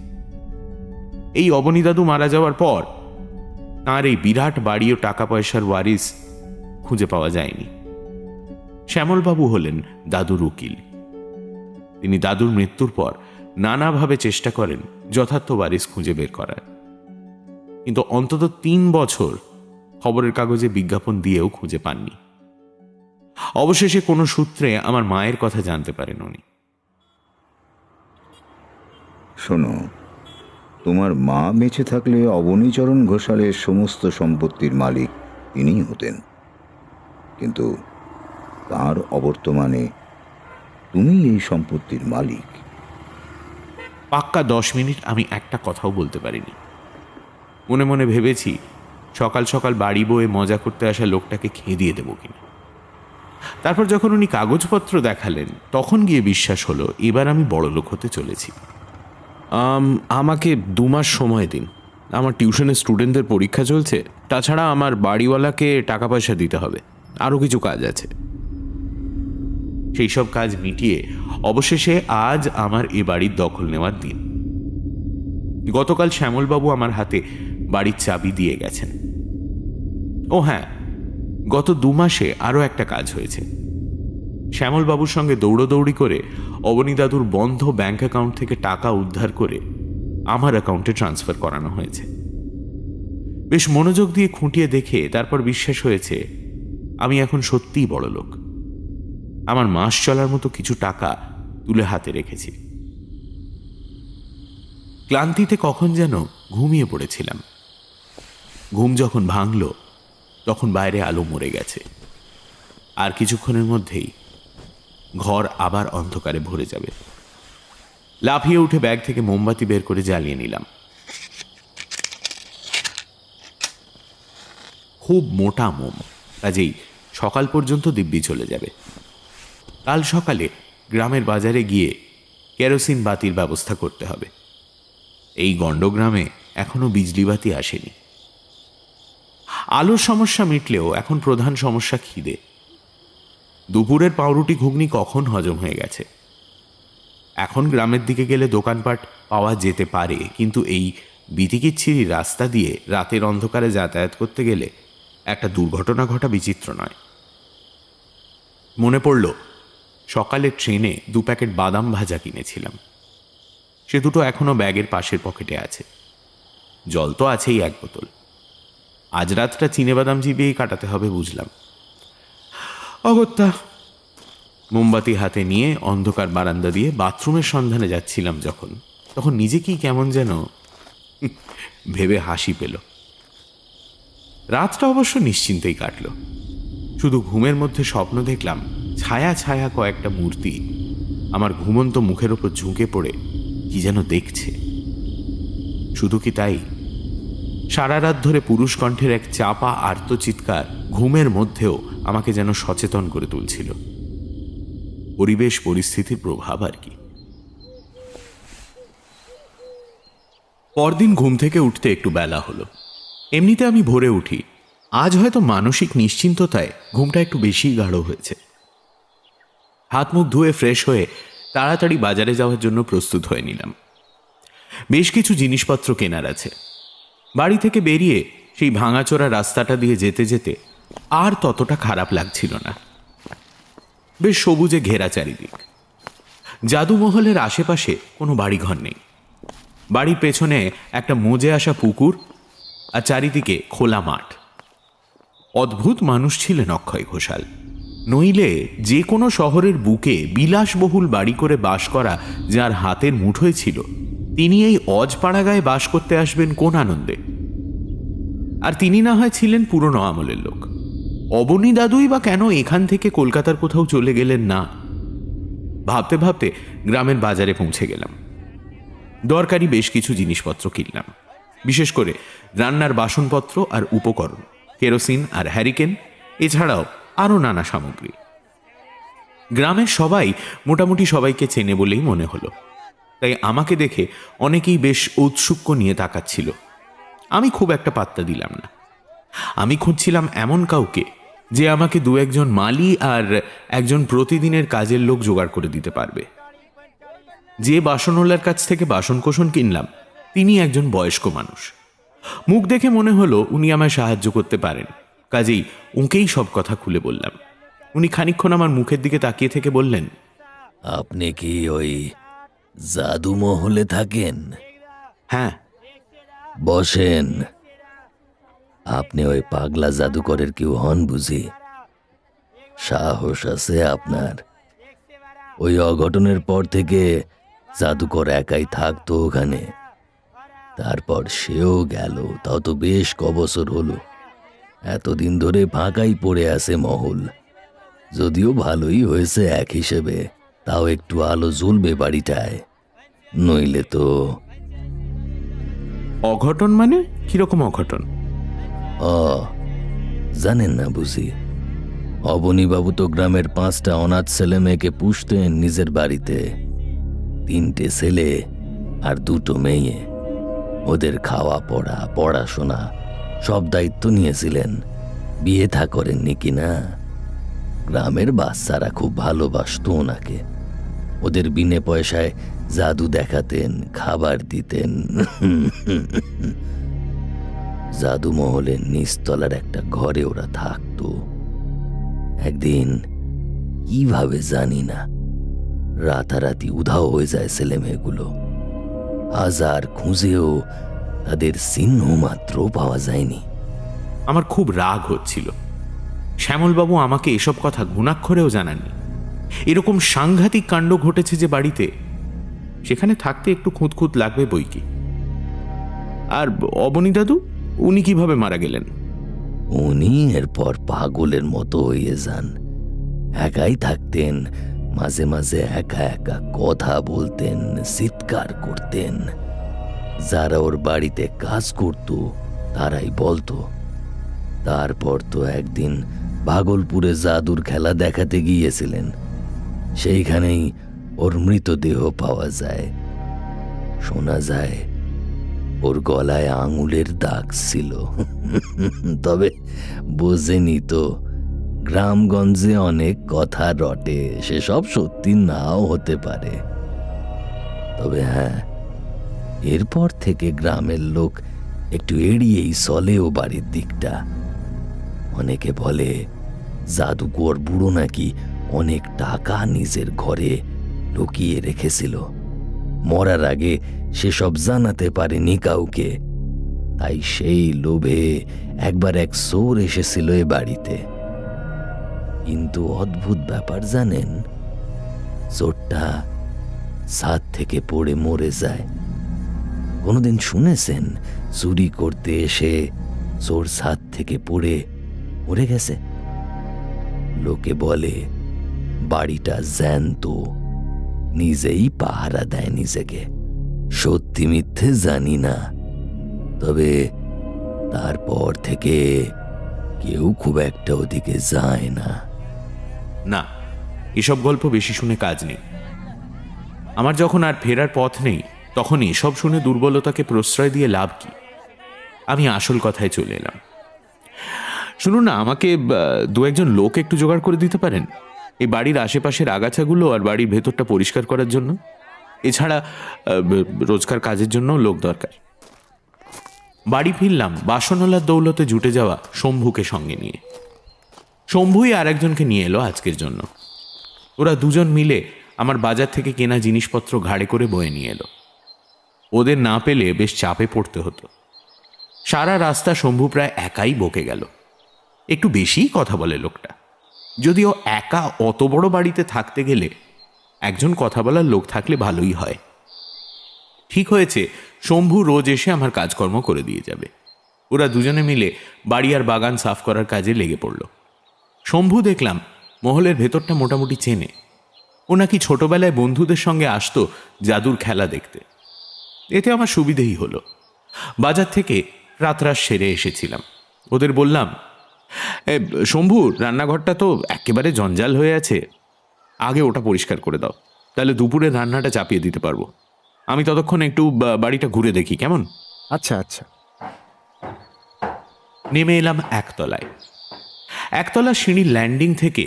এই অবনী দাদু মারা যাওয়ার পর তাঁর এই বিরাট বাড়ি ও টাকা পয়সার ওয়ারিস খুঁজে পাওয়া যায়নি। শ্যামলবাবু হলেন দাদুর উকিল। তিনি দাদুর মৃত্যুর পর নানাভাবে চেষ্টা করেন যথার্থ ওয়ারিস খুঁজে বের করার, কিন্তু অন্তত 3 বছর খবরের কাগজে বিজ্ঞাপন দিয়েও খুঁজে পাননি। অবশেষে কোনো সূত্রে আমার মায়ের কথা জানতে পারেন উনি। শোনো, তোমার মা বেঁচে থাকলে অবনীচরণ ঘোষালের সমস্ত সম্পত্তির মালিক তিনিই হতেন, কিন্তু তার অবর্তমানে তুমি এই সম্পত্তির মালিক। পাক্কা 10 মিনিট আমি একটা কথাও বলতে পারিনি। মনে মনে ভেবেছি সকাল সকাল বাড়ি বয়ে মজা করতে আসা লোকটাকে খেদিয়ে দেবো কিনা। তারপর যখন উনি কাগজপত্র দেখালেন তখন গিয়ে বিশ্বাস হলো এবার আমি বড় লোক হতে চলেছি। আমাকে 2 মাস সময় দিন। আমার টিউশনের স্টুডেন্টদের পরীক্ষা চলছে, তাছাড়া আমার বাড়িওয়ালাকে টাকা পয়সা দিতে হবে, আরও কিছু কাজ আছে। সেই সব কাজ মিটিয়ে অবশেষে আজ আমার এ বাড়ির দখল নেওয়ার দিন। গতকাল শ্যামলবাবু আমার হাতে বাড়ির চাবি দিয়ে গেছেন। ও হ্যাঁ, গত 2 মাসে আরও একটা কাজ হয়েছে। শ্যামলবাবুর সঙ্গে দৌড়োদৌড়ি করে অবনী দাদুর বন্ধ ব্যাংক অ্যাকাউন্ট থেকে টাকা উদ্ধার করে আমার অ্যাকাউন্টে ট্রান্সফার করানো হয়েছে। বেশ মনোযোগ দিয়ে খুঁটিয়ে দেখে তারপর বিশ্বাস হয়েছে আমি এখন সত্যিই বড় লোক। আমার মাস চলার মতো কিছু টাকা তুলে হাতে রেখেছি। ক্লান্তিতে কখন যেন ঘুমিয়ে পড়েছিলাম। ঘুম যখন ভাঙল তখন বাইরে আলো মরে গেছে। আর কিছুক্ষণের মধ্যেই ঘর আবার অন্ধকারে ভরে যাবে। লাফিয়ে উঠে ব্যাগ থেকে মোমবাতি বের করে জ্বালিয়ে নিলাম। খুব মোটা মোম, কাজেই সকাল পর্যন্ত দিব্যি চলে যাবে। কাল সকালে গ্রামের বাজারে গিয়ে কেরোসিন বাতির ব্যবস্থা করতে হবে। এই গণ্ডগ্রামে এখনো বিজলি বাতি আসেনি। আলোর সমস্যা মিটলেও এখন প্রধান সমস্যা খিদে। দুপুরের পাউরুটি ঘুগনি কখন হজম হয়ে গেছে। এখন গ্রামের দিকে গেলে দোকানপাট পাওয়া যেতে পারে, কিন্তু এই বিতিকিচ্ছিরি রাস্তা দিয়ে রাতের অন্ধকারে যাতায়াত করতে গেলে একটা দুর্ঘটনা ঘটা বিচিত্র নয়। মনে পড়ল সকালে ট্রেনে 2 প্যাকেট বাদাম ভাজা কিনেছিলাম। সে দুটো এখনো ব্যাগের পাশের পকেটে আছে। জল তো আছেই 1 বোতল। আজ রাতটা চিনেবাদাম চিবিয়েই কাটাতে হবে বুঝলাম। অগত্যা মোমবাতি হাতে নিয়ে অন্ধকার বারান্দা দিয়ে বাথরুমের সন্ধানে যাচ্ছিলাম যখন, তখন নিজেকেই কেমন যেন ভেবে হাসি পেল। রাতটা অবশ্য নিশ্চিন্তেই কাটল। শুধু ঘুমের মধ্যে স্বপ্ন দেখলাম ছায়া ছায়া কয়েকটা মূর্তি আমার ঘুমন্ত মুখের ওপর ঝুঁকে পড়ে কি যেন দেখছে। শুধু কি তাই, সারা রাত ধরে পুরুষ কণ্ঠের এক চাপা আর্তচিৎকার ঘুমের মধ্যেও আমাকে যেন সচেতন করে তুলছিল। পরিবেশ পরিস্থিতির প্রভাব আর কি। পরদিন ঘুম থেকে উঠতে একটু বেলা হলো। এমনিতে আমি ভোরে উঠি, আজ হয়তো মানসিক নিশ্চিন্ততায় ঘুমটা একটু বেশি গাঢ় হয়েছে। হাত মুখ ধুয়ে ফ্রেশ হয়ে তাড়াতাড়ি বাজারে যাওয়ার জন্য প্রস্তুত হয়ে নিলাম। বেশ কিছু জিনিসপত্র কেনার আছে। বাড়ি থেকে বেরিয়ে সেই ভাঙাচোরা রাস্তাটা দিয়ে যেতে যেতে আর ততটা খারাপ লাগছিল না। বেশ সবুজে ঘেরা চারিদিক। জাদুমহলের আশেপাশে কোনো বাড়িঘর নেই। বাড়ির পেছনে একটা মজে আসা পুকুর আর চারিদিকে খোলা মাঠ। অদ্ভুত মানুষ ছিলেন অক্ষয় ঘোষাল। নইলে যে কোনো শহরের বুকে বিলাসবহুল বাড়ি করে বাস করা যার হাতের মুঠোয় ছিল, তিনি এই অজপাড়াগায় বাস করতে আসবেন কোন আনন্দে? আর তিনি না হয় ছিলেন পুরনো আমলের লোক। অবনী দাদুই বা কেন এখান থেকে কলকাতার কোথাও চলে গেলেন না? ভাবতে ভাবতে গ্রামের বাজারে পৌঁছে গেলাম। দরকারি বেশ কিছু জিনিসপত্র কিনলাম, বিশেষ করে রান্নার বাসনপত্র আর উপকরণ, কেরোসিন আর হ্যারিকেন, এছাড়াও আরও নানা সামগ্রী। গ্রামের সবাই মোটামুটি সবাইকে চেনে বলেই মনে হলো, তাই আমাকে দেখে অনেকেই বেশ ঔৎসুক্য নিয়ে তাকাচ্ছিল। আমি খুব একটা পাত্তা দিলাম না। আমি খুঁজছিলাম এমন কাউকে যে আমাকে দু একজন মালি আর একজন প্রতিদিনের কাজের লোক জোগাড় করে দিতে পারবে। যে বাসনওয়ালার কাছ থেকে বাসনকোসন কিনলাম তিনি একজন বয়স্ক মানুষ। মুখ দেখে মনে হলো উনি আমায় সাহায্য করতে পারেন, কাজেই ওঁকেই সব কথা খুলে বললাম। উনি খানিকক্ষণ আমার মুখের দিকে তাকিয়ে থেকে বললেন, আপনি কি ওই জাদু মহলে থাকেন? হ্যাঁ। বসেন। আপনি ওই পাগলা জাদুকরের কেউ হন বুঝি? সাহস আছে আপনার? ওই অঘটনের পর থেকে জাদুকর একাই থাকতো ওখানে। তারপর সেও গেল, তাও তো বেশ কবছর হলো। এতদিন ধরে ফাঁকাই পড়ে আছে মহল। যদিও ভালোই হয়েছে এক হিসেবে, তাও একটু আলো জ্বলবে বাড়িটায়, নইলে তো। অঘটন মানে কিরকম অঘটন? জানেন না বুঝি? অবনীবাবু তো গ্রামের 5টা অনাথ ছেলে মেয়েকে পুষতেন নিজের বাড়িতে। 3টে ছেলে আর 2টো মেয়ে। ওদের খাওয়া পড়া, পড়াশোনা সব দায়িত্ব নিয়েছিলেন। বিয়ে থা করেননি কিনা? গ্রামের বাচ্চারা খুব ভালোবাসত ওনাকে। ওদের বিনে পয়সায় জাদু দেখাতেন, খাবার দিতেন। জাদু মহলের নিচতলার একটা ঘরে ওরা থাকতো। একদিন কিভাবে জানি না, রাতারাতি উধাও হয়ে যায় ছেলে মেয়েগুলো। হাজার খুঁজেও তাদের চিহ্ন মাত্র পাওয়া যায়নি। আমার খুব রাগ হচ্ছিল। শ্যামলবাবু আমাকে এসব কথা ঘুণাক্ষরেও জানাননি। এরকম সাংঘাতিক কাণ্ড ঘটেছে যে বাড়িতে, সেখানে থাকতে একটু খুঁতখুঁত লাগবে বই কি। আর অবনী দাদু, উনি কিভাবে মারা গেলেন? উনি এরপর পাগলের মতো হয়ে যান। একাই থাকতেন, মাঝে মাঝে একা একা কথা বলতেন, চিৎকার করতেন। যারা ওর বাড়িতে কাজ করত তারাই বলতো। তারপর তো একদিন ভাগলপুরে জাদুর খেলা দেখাতে গিয়েছিলেন। সেইখানেই ওর মৃতদেহ পাওয়া যায়। শোনা যায় ওর গলায় আঙুলের দাগ ছিল। তবে বোঝেনি তো, গ্রামগঞ্জে অনেক কথা রটে, সেসব সত্যি নাও হতে পারে। তবে হ্যাঁ, এরপর থেকে গ্রামের লোক একটু এড়িয়েই চলে ও বাড়ির দিকটা। অনেকে বলে জাদুকর বুড়ো নাকি অনেক টাকা নিজের ঘরে লুকিয়ে রেখেছিল। মরার আগে সেসব জানাতে পারেনি কাউকে। তাই সেই লোভে একবার এক চোর এসেছিল এ বাড়িতে। কিন্তু অদ্ভুত ব্যাপার জানেন, চোরটা ছাদ থেকে পড়ে মরে যায়। কোনোদিন শুনেছেন চুরি করতে এসে চোর ছাদ থেকে পড়ে মরে গেছে? লোকে বলে বাড়িটা জ্যান্ত, নিজেই পাহারা দেয় নিজেকে। সত্যি মিথ্যে জানি না, তবে তারপর থেকে কেউ খুব একটা ওদিকে যায় না। না, এসব গল্প বেশি শুনে কাজ নেই। আমার যখন আর ফেরার পথ নেই, তখন এসব শুনে দুর্বলতাকে প্রশ্রয় দিয়ে লাভ কি? আমি আসল কথায় চলে এলাম। শুনুন না, আমাকে দু একজন লোক একটু জোগাড় করে দিতে পারেন এই বাড়ির আশেপাশের আগাছাগুলো আর বাড়ির ভেতরটা পরিষ্কার করার জন্য। এছাড়া রোজকার কাজের জন্য লোক দরকার। বাড়ি ফিরলাম বাসনওয়ালার দৌলতে জুটে যাওয়া শম্ভুকে সঙ্গে নিয়ে। শম্ভুই আর একজনকে নিয়ে এলো আজকের জন্য। ওরা দুজন মিলে আমার বাজার থেকে কেনা জিনিসপত্র ঘাড়ে করে বয়ে নিয়ে এলো। ওদের না পেলে বেশ চাপে পড়তে হতো। সারা রাস্তা শম্ভু প্রায় একাই বকে গেল। একটু বেশিই কথা বলে লোকটা। যদিও একা অত বড় বাড়িতে থাকতে গেলে একজন কথা বলার লোক থাকলে ভালোই হয়। ঠিক হয়েছে, শম্ভু রোজ এসে আমার কাজকর্ম করে দিয়ে যাবে। ওরা দুজনে মিলে বাড়ি আর বাগান সাফ করার কাজে লেগে পড়ল। শম্ভু দেখলাম মহলের ভেতরটা মোটামুটি চেনে। ও নাকি ছোটবেলায় বন্ধুদের সঙ্গে আসতো জাদুর খেলা দেখতে। এতে আমার সুবিধেই হলো। বাজার থেকে রাতরাস সেরে এসেছিলাম। ওদের বললাম, শম্ভু, রান্নাঘরটা তো একেবারে জঞ্জাল হয়ে আছে, আগে ওটা পরিষ্কার করে দাও, তাহলে দুপুরে রান্নাটা চাপিয়ে দিতে পারবো। আমি ততক্ষণ একটু বাড়িটা ঘুরে দেখি, কেমন? আচ্ছা আচ্ছা। নেমে এলাম একতলায়। একতলা সিঁড়ির ল্যান্ডিং থেকে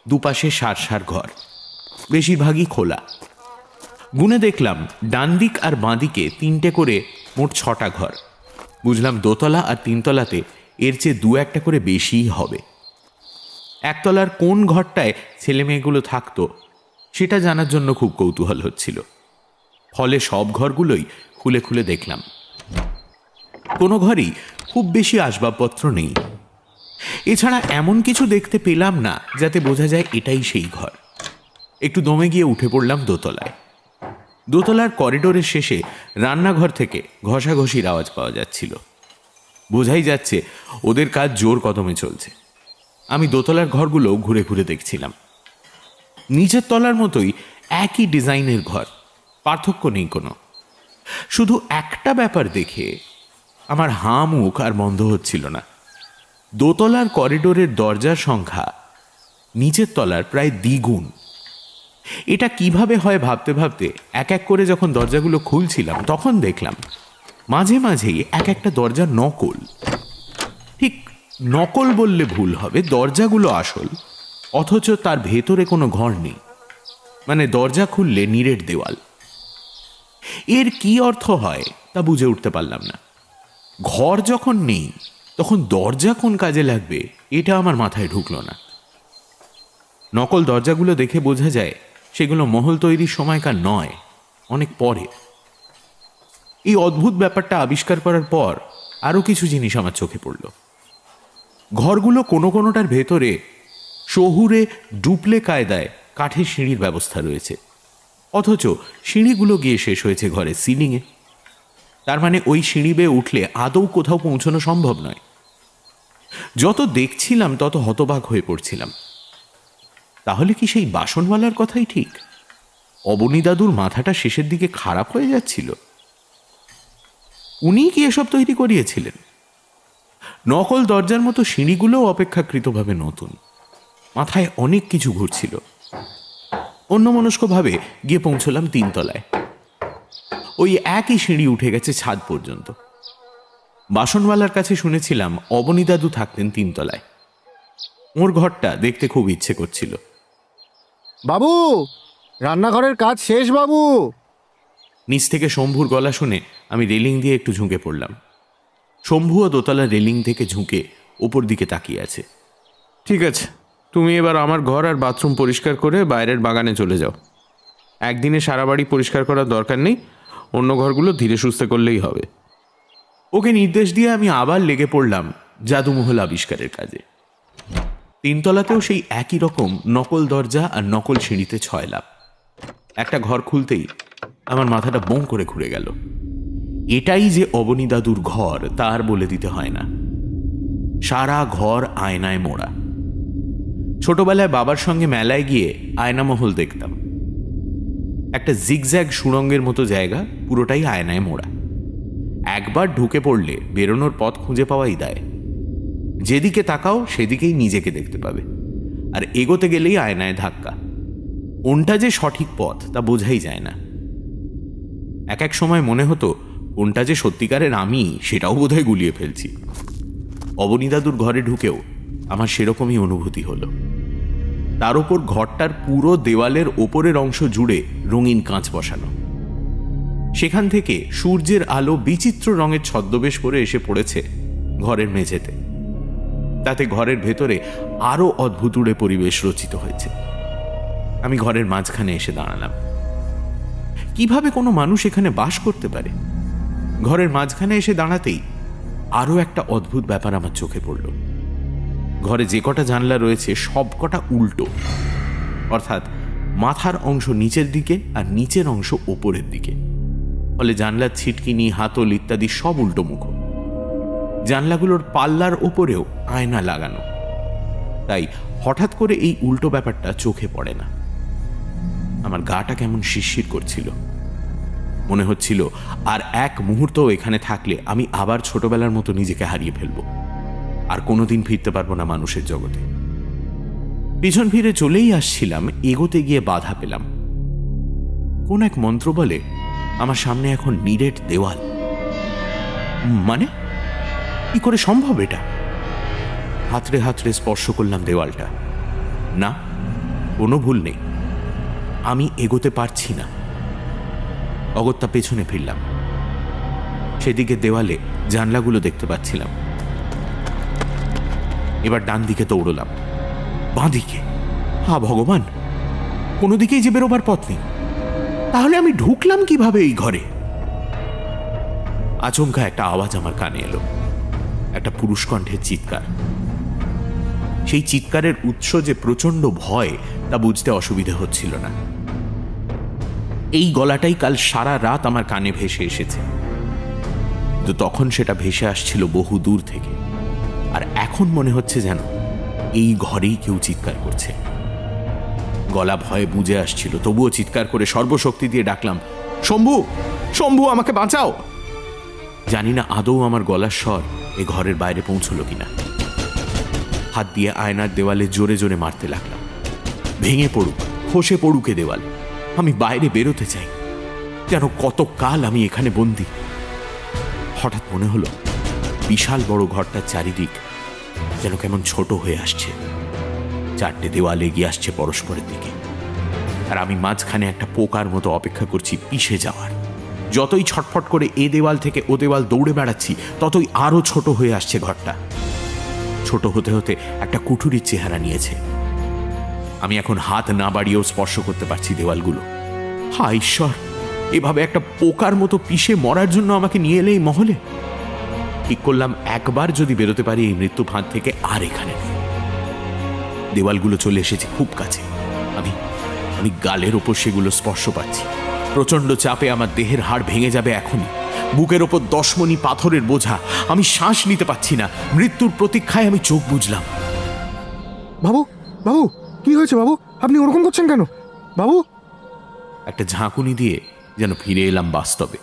দুপাশে সার ঘর, বেশিরভাগই খোলা। গুনে দেখলাম ডান দিক আর বাঁ দিকে 3টে করে মোট 6টা ঘর। বুঝলাম দোতলা আর 3তলাতে এর চেয়ে 2-1টা করে বেশিই হবে। একতলার কোন ঘরটায় ছেলে মেয়েগুলো থাকতো সেটা জানার জন্য খুব কৌতূহল হচ্ছিল। ফলে সব ঘরগুলোই খুলে খুলে দেখলাম। কোনো ঘরেই খুব বেশি আসবাবপত্র নেই। এছাড়া এমন কিছু দেখতে পেলাম না যাতে বোঝা যায় এটাই সেই ঘর। একটু দমে গিয়ে উঠে পড়লাম দোতলায়। দোতলার করিডোরের শেষে রান্নাঘর থেকে ঘষাঘষির আওয়াজ পাওয়া যাচ্ছিল। বোঝাই যাচ্ছে ওদের কাজ জোর কদমে চলছে। আমি দোতলার ঘরগুলো ঘুরে ঘুরে দেখছিলাম। নিচের তলার মতোই একই ডিজাইনের ঘর, পার্থক্য নেই কোনো। শুধু একটা ব্যাপার দেখে আমার হাঁ মুখ আর বন্ধ হচ্ছিল না। দোতলার করিডোরের দরজার সংখ্যা নিচের তলার প্রায় দ্বিগুণ। এটা কিভাবে হয় ভাবতে ভাবতে এক এক করে যখন দরজাগুলো খুলছিলাম, তখন দেখলাম মাঝে মাঝেই এক একটা দরজা নকল। ঠিক নকল বললে ভুল হবে, দরজাগুলো আসল, অথচ তার ভেতরে কোনো ঘর নেই। মানে দরজা খুললে নিরেট দেওয়াল। এর কি অর্থ হয় তা বুঝে উঠতে পারলাম না। ঘর যখন নেই তখন দরজা কোন কাজে লাগবে এটা আমার মাথায় ঢুকলো না। নকল দরজাগুলো দেখে বোঝা যায় সেগুলো মহল তৈরির সময়কার নয়, অনেক পরে। এই অদ্ভুত ব্যাপারটা আবিষ্কার করার পর আরও কিছু জিনিস আমার চোখে পড়ল। ঘরগুলো কোনোটার ভেতরে শহুরে ডুপ্লে কায়দায় কাঠের সিঁড়ির ব্যবস্থা রয়েছে, অথচ সিঁড়িগুলো গিয়ে শেষ হয়েছে ঘরের সিলিংয়ে। তার মানে ওই সিঁড়ি বেয়ে উঠলে আদৌ কোথাও পৌঁছানো সম্ভব নয়। যত দেখছিলাম তত হতবাক হয়ে পড়ছিলাম। তাহলে কি সেই বাসনওয়ালার কথাই ঠিক? অবনী দাদুর মাথাটা শেষের দিকে খারাপ হয়ে যাচ্ছিল। উনিই কি এসব তৈরি করিয়েছিলেন? নকল দরজার মতো সিঁড়িগুলোও অপেক্ষাকৃতভাবে নতুন। মাথায় অনেক কিছু ঘুরছিল। অন্যমনস্কভাবে গিয়ে পৌঁছলাম 3তলায়। ওই একই সিঁড়ি উঠে গেছে ছাদ পর্যন্ত। বাসনওয়ালার কাছে শুনেছিলাম অবনী দাদু থাকতেন 3তলায়। ওর ঘরটা দেখতে খুব ইচ্ছে করছিল। বাবু, রান্নাঘরের কাজ শেষ বাবু। নিচ থেকে শম্ভুর গলা শুনে আমি রেলিং দিয়ে একটু ঝুঁকে পড়লাম। শম্ভুও দোতলার রেলিং থেকে ঝুঁকে ওপর দিকে তাকিয়ে আছে। ঠিক আছে, তুমি এবার আমার ঘর আর বাথরুম পরিষ্কার করে বাইরের বাগানে চলে যাও। একদিনে সারা বাড়ি পরিষ্কার করার দরকার নেই, অন্য ঘরগুলো ধীরে সুস্থে করলেই হবে। ওকে নির্দেশ দিয়ে আমি আবার লেগে পড়লাম জাদুমহল আবিষ্কারের কাজে। 3তলাতেও সেই একই রকম নকল দরজা আর নকল সিঁড়িতে 6 লাফ। একটা ঘর খুলতেই আমার মাথাটা বোঁ করে ঘুরে গেল। এটাই যে অবনী দাদুর ঘর তা আর বলে দিতে হয় না। সারা ঘর আয়নায় মোড়া। ছোটবেলায় বাবার সঙ্গে মেলায় গিয়ে আয়নামহল দেখতাম। একটা জিগজ্যাগ সুড়ঙ্গের মতো জায়গা, পুরোটাই আয়নায় মোড়া। একবার ঢুকে পড়লে বেরোনোর পথ খুঁজে পাওয়াই দায়। যেদিকে তাকাও সেদিকেই নিজেকে দেখতে পাবে, আর এগোতে গেলেই আয়নায় ধাক্কা। কোনটা যে সঠিক পথ তা বোঝাই যায় না। এক এক সময় মনে হতো কোনটা যে সত্যিকারের আমি সেটাও বোধহয় গুলিয়ে ফেলছি। অবনী দাদুর ঘরে ঢুকেও আমার সেরকমই অনুভূতি হলো। তার ওপর ঘরটার পুরো দেওয়ালের ওপরের অংশ জুড়ে রঙিন কাঁচ বসানো। সেখান থেকে সূর্যের আলো বিচিত্র রঙের ছদ্মবেশ পরে এসে পড়েছে ঘরের মেঝেতে। তাতে ঘরের ভেতরে আরো অদ্ভুতুড়ে পরিবেশ রচিত হয়েছে। আমি ঘরের মাঝখানে এসে দাঁড়ালাম। কিভাবে কোনো মানুষ এখানে বাস করতে পারে? ঘরের মাঝখানে এসে দাঁড়াতেই আরো একটা অদ্ভুত ব্যাপার আমার চোখে পড়ল। ঘরে যে কটা জানলা রয়েছে সব কটা উল্টো, অর্থাৎ মাথার অংশ নিচের দিকে আর নিচের অংশ ওপরের দিকে। ফলে জানলার ছিটকিনি, হাতল ইত্যাদি সব উল্টো মুখ। জানলাগুলোর পাল্লার ওপরেও আয়না লাগানো, তাই হঠাৎ করে এই উল্টো ব্যাপারটা চোখে পড়ে না। আমার গাটা কেমন শিরশির করছিল। মনে হচ্ছিল আর এক মুহূর্ত এখানে থাকলে আমি আবার ছোটবেলার মতো নিজেকে হারিয়ে ফেলবো, আর কোনোদিন ফিরতে পারবো না মানুষের জগতে। পিছন ফিরে চলেই আসছিলাম, এগোতে গিয়ে বাধা পেলাম। কোন এক মন্ত্র বলে আমার সামনে এখন নিরেট দেওয়াল। মানে কি করে সম্ভব এটা? হাতড়ে হাতড়ে স্পর্শ করলাম দেওয়ালটা। না, কোনো ভুল নেই, আমি এগোতে পারছি না। অগত্যা পেছনে ফিরলাম। সেদিকে দেওয়ালে জানলাগুলো দেখতে পাচ্ছিলাম। এবার ডান দিকে দৌড়লাম, বাঁ দিকে। হা ভগবান, কোনো দিকেই যে বেরোবার পথ নেই। তাহলে আমি ঢুকলাম কিভাবে এই ঘরে? আচমকা একটা আওয়াজ আমার কানে এলো, একটা পুরুষ কণ্ঠের চিৎকার। সেই চিৎকারের উৎস যে প্রচন্ড ভয় তা বুঝতে অসুবিধা হচ্ছিল না। এই গলাটাই কাল সারা রাত আমার কানে ভেসে এসেছে, কিন্তু তখন সেটা ভেসে আসছিল বহু দূর থেকে। আর এখন মনে হচ্ছে যেন এই ঘরেই কেউ চিৎকার করছে। গলা ভয়ে বুঝে আসছিল, তবুও চিৎকার করে সর্বশক্তি দিয়ে ডাকলাম, শম্ভু, শম্ভু, আমাকে বাঁচাও। জানি না আদৌ আমার গলার স্বর এ ঘরের বাইরে পৌঁছলো কিনা। হাত দিয়ে আয়নার দেওয়ালে জোরে জোরে মারতে লাগলাম। ভেঙে পড়ুক, খসে পড়ুকে দেওয়াল, আমি বাইরে বেরোতে চাই। যেন কত কাল আমি এখানে বন্দি। হঠাৎ মনে হলো বিশাল বড় ঘরটার চারিদিক যেন কেমন ছোট হয়ে আসছে। চারটে দেওয়াল এগিয়ে আসছে পরস্পরের দিকে, আর আমি মাঝখানে একটা পোকার মতো অপেক্ষা করছি পিষে যাওয়ার। যতই ছটফট করে এ দেওয়াল থেকে ও দেওয়াল দৌড়ে বেড়াচ্ছি, ততই আরো ছোট হয়ে আসছে ঘরটা। ছোট হতে হতে একটা কুঠুরির চেহারা নিয়েছে। আমি এখন হাত না বাড়িয়েও স্পর্শ করতে পারছি দেওয়ালগুলো। হায় ঈশ্বর, এভাবে একটা পোকার মতো পিষে মরার জন্য আমাকে নিয়ে এলে এই মহলে। ঠিক করলাম, একবার যদি বেরোতে পারি এই মৃত্যু ফাঁদ থেকে, আর এখানে নেই। দেওয়ালগুলো চলে এসেছে খুব কাছে। আমি গালের ওপর সেগুলো স্পর্শ পাচ্ছি। প্রচন্ড চাপে আমার দেহের হাড় ভেঙে যাবে এখনই। বুকের ওপর 10 মণি পাথরের বোঝা। আমি শ্বাস নিতে পাচ্ছি না। মৃত্যুর প্রতীক্ষায় আমি চোখ বুজলাম। বাবু, বাবু, কি হয়েছে বাবু? আপনি ওরকম করছেন কেন বাবু? একটা ঝাঁকুনি দিয়ে যেন ফিরে এলাম বাস্তবে।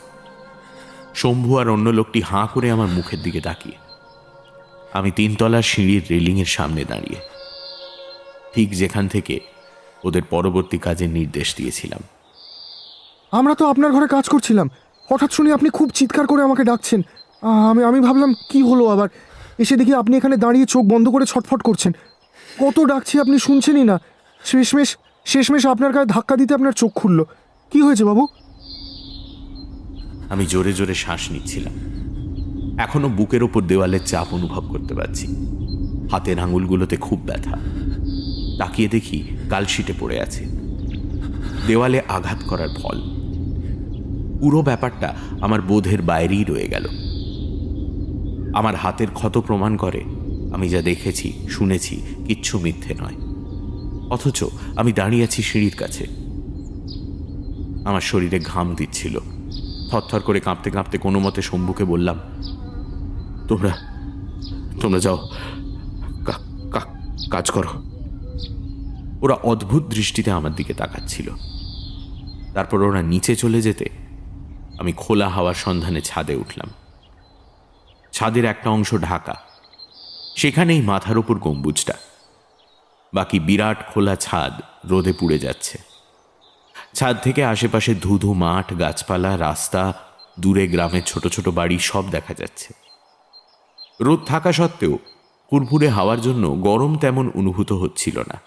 শম্ভু আর অন্য লোকটি হাঁ করে আমার মুখের দিকে তাকিয়ে। আমি 3 তলার সিঁড়ির রেলিংয়ের সামনে দাঁড়িয়ে, ঠিক যেখান থেকে ওদের পরবর্তী কাজের নির্দেশ দিয়েছিলাম। আমরা তো আপনার ঘরে কাজ করছিলাম, হঠাৎ শুনি আপনি খুব চিৎকার করে আমাকে ডাকছেন। আমি ভাবলাম কি হলো আবার। এসে দেখি আপনি এখানে দাঁড়িয়ে চোখ বন্ধ করে ছটফট করছেন। কত ডাকছি আপনি শুনছেনই না। শেষমেশ আপনার গায়ে ধাক্কা দিতে আপনার চোখ খুলল। কি হয়েছে বাবু? আমি জোরে জোরে শ্বাস নিচ্ছিলাম। এখনো বুকের ওপর দেওয়ালের চাপ অনুভব করতে পারছি। হাতের আঙুলগুলোতে খুব ব্যথা। তাকিয়ে দেখি কালশিটে পড়ে আছে, দেওয়ালে আঘাত করার ফল। পুরো ব্যাপারটা আমার বোধের বাইরেই রয়ে গেল। আমার হাতের ক্ষত প্রমাণ করে আমি যা দেখেছি, শুনেছি কিচ্ছু মিথ্যে নয়। অথচ আমি দাঁড়িয়ে আছি সিঁড়ির কাছে। আমার শরীরে ঘাম দিচ্ছিল। থরথর করে কাঁপতে কাঁপতে কোনো মতে শম্ভুকে বললাম, তোমরা যাও, কাজ করো। ওরা অদ্ভুত দৃষ্টিতে আমার দিকে তাকাচ্ছিল। তারপর ওরা নিচে চলে যেতে আমি খোলা হাওয়ার সন্ধানে ছাদে উঠলাম। ছাদের একটা অংশ ঢাকা, সেখানেই মাথার উপর গম্বুজটা, বাকি বিরাট খোলা ছাদ রোদে পুড়ে যাচ্ছে। ছাদ থেকে আশেপাশে ধুধু মাঠ, গাছপালা, রাস্তা, দূরে গ্রামের ছোট ছোট বাড়ি সব দেখা যাচ্ছে। রোদ থাকা সত্ত্বেও ফুরফুরে হাওয়ার জন্য গরম তেমন অনুভূত হচ্ছিল না।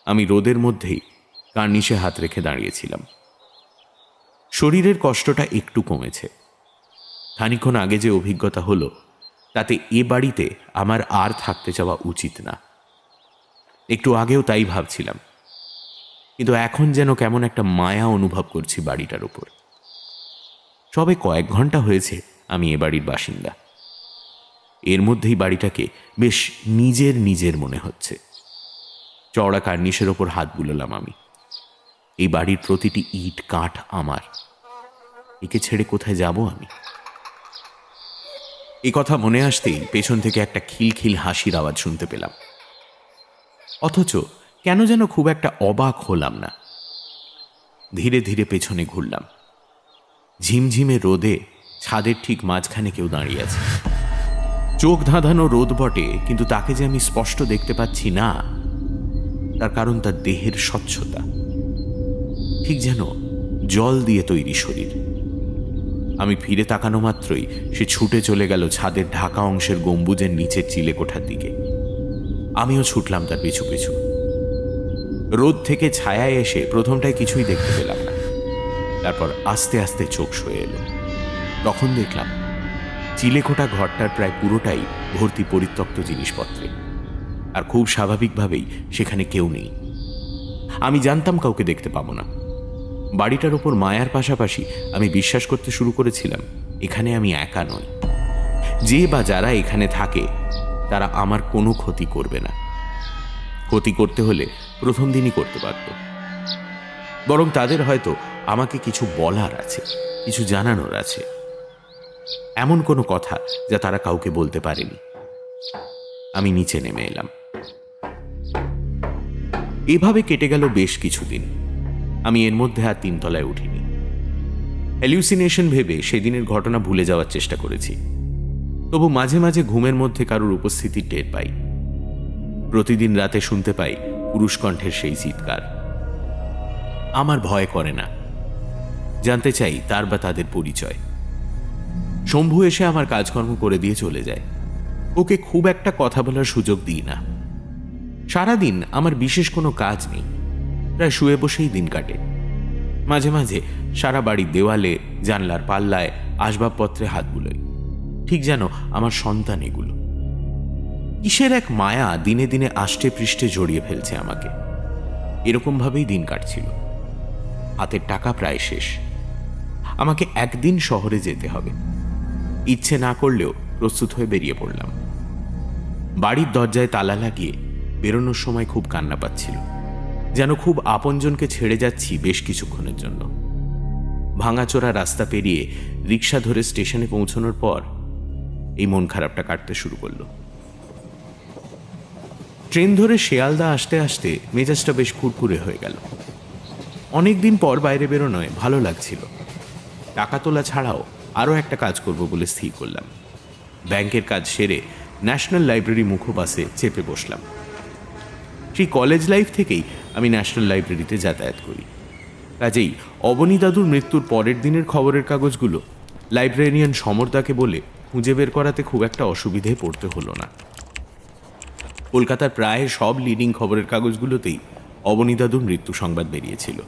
আমি রোদের মধ্যেই কার্নিশে হাত রেখে দাঁড়িয়েছিলাম। শরীরের কষ্টটা একটু কমেছে। খানিকক্ষণ আগে যে অভিজ্ঞতা হলো তাতে এ বাড়িতে আমার আর থাকতে চাওয়া উচিত না। একটু আগেও তাই ভাবছিলাম, কিন্তু এখন যেন কেমন একটা মায়া অনুভব করছি বাড়িটার উপর। সবে কয়েক ঘন্টা হয়েছে আমি এ বাড়ির বাসিন্দা। এর মধ্যেই বাড়িটাকে বেশ নিজের নিজের মনে হচ্ছে। চওড়া কার্নিশের ওপর হাত বুলালাম আমি। এই বাড়ির প্রতিটি ইট কাঠ আমার। একে ছেড়ে কোথায় যাব আমি? এই কথা মনে আসতেই পেছন থেকে একটা খিলখিল হাসির আওয়াজ শুনতে পেলাম। অথচ কেন যেন খুব একটা অবাক হলাম না। ধীরে ধীরে পেছনে ঘুরলাম। ঝিমঝিমে রোদে ছাদের ঠিক মাঝখানে কেউ দাঁড়িয়ে আছে। চোখ ধাঁধানো রোদ বটে, কিন্তু তাকে যে আমি স্পষ্ট দেখতে পাচ্ছি না, তার কারণ তার দেহের স্বচ্ছতা। ঠিক যেন জল দিয়ে তৈরি শরীর। আমি ফিরে তাকানো মাত্রই সে ছুটে চলে গেল ছাদের ঢাকা অংশের গম্বুজের নিচের চিলেকোঠার দিকে। আমিও ছুটলাম তার পিছু পিছু। রোদ থেকে ছায়ায় এসে প্রথমটায় কিছুই দেখতে পেলাম না। তারপর আস্তে আস্তে চোখ সয়ে এলো। তখন দেখলাম চিলেকোঠা ঘরটার প্রায় পুরোটাই ভর্তি পরিত্যক্ত জিনিসপত্রে, আর খুব স্বাভাবিকভাবেই সেখানে কেউ নেই। আমি জানতাম কাউকে দেখতে পাবো না। বাড়িটার ওপর মায়ার পাশাপাশি আমি বিশ্বাস করতে শুরু করেছিলাম এখানে আমি একা নই। যে বা যারা এখানে থাকে তারা আমার কোনো ক্ষতি করবে না। ক্ষতি করতে হলে প্রথম দিনই করতে পারত। বরং তাদের হয়তো আমাকে কিছু বলার আছে, কিছু জানানোর আছে, এমন কোনো কথা যা তারা কাউকে বলতে পারেনি। আমি নিচে নেমে এলাম। এভাবে কেটে গেল বেশ কিছুদিন। আমি এর মধ্যে আর 3 তলায় উঠিনি। হ্যালিউসিনেশন ভেবে সেদিনের ঘটনা ভুলে যাওয়ার চেষ্টা করেছি। তবু মাঝে মাঝে ঘুমের মধ্যে কারোর উপস্থিতি টের পাই। প্রতিদিন রাতে শুনতে পাই পুরুষ কণ্ঠের সেই চিৎকার। আমার ভয় করে না। জানতে চাই তার বা তাদের পরিচয়। শম্ভু এসে আমার কাজকর্ম করে দিয়ে চলে যায়। ওকে খুব একটা কথা বলার সুযোগ দিই না। সারাদিন আমার বিশেষ কোনো কাজ নেই, প্রায় শুয়ে বসেই দিন কাটে। মাঝে মাঝে সারা বাড়ির দেওয়ালে, জানলার পাল্লায়, আসবাবপত্রে হাত বুলোই, ঠিক যেন আমার সন্তান এগুলো। কিসের এক মায়া দিনে দিনে আষ্টে পৃষ্ঠে জড়িয়ে ফেলছে আমাকে। এরকমভাবেই দিন কাটছিল। হাতের টাকা প্রায় শেষ। আমাকে একদিন শহরে যেতে হবে। ইচ্ছে না করলেও প্রস্তুত হয়ে বেরিয়ে পড়লাম। বাড়ির দরজায় তালা লাগিয়ে বেরোনোর সময় খুব কান্না পাচ্ছিল, যেন খুব আপনজনকে ছেড়ে যাচ্ছি বেশ কিছুক্ষণের জন্য। ভাঙাচোরা রাস্তা পেরিয়ে রিক্সা ধরে স্টেশনে পৌঁছানোর পর এই মন খারাপটা কাটতে শুরু করলো। ট্রেন ধরে শিয়ালদা আসতে আসতে মেজাজটা বেশ ফুরফুরে হয়ে গেল। অনেকদিন পর বাইরে বেরোনোয় ভালো লাগছিল। টাকা তোলা ছাড়াও আরও একটা কাজ করব বলে স্থির করলাম। ব্যাংকের কাজ সেরে ন্যাশনাল লাইব্রেরি মুখোপাসে চেপে বসলাম। সেই কলেজ লাইফ থেকেই আমি ন্যাশনাল লাইব্রেরিতে যাতায়াত করি। কাজেই অবনী দাদুর মৃত্যুর পরের দিনের খবরের কাগজগুলো লাইব্রেরিয়ান সমরদাকে বলে খুঁজে বের করাতে খুব একটা অসুবিধায় পড়তে হলো না। কলকাতার প্রায় সব লিডিং খবরের কাগজগুলোতেই অবনী দাদুর মৃত্যু সংবাদ বেরিয়েছিল।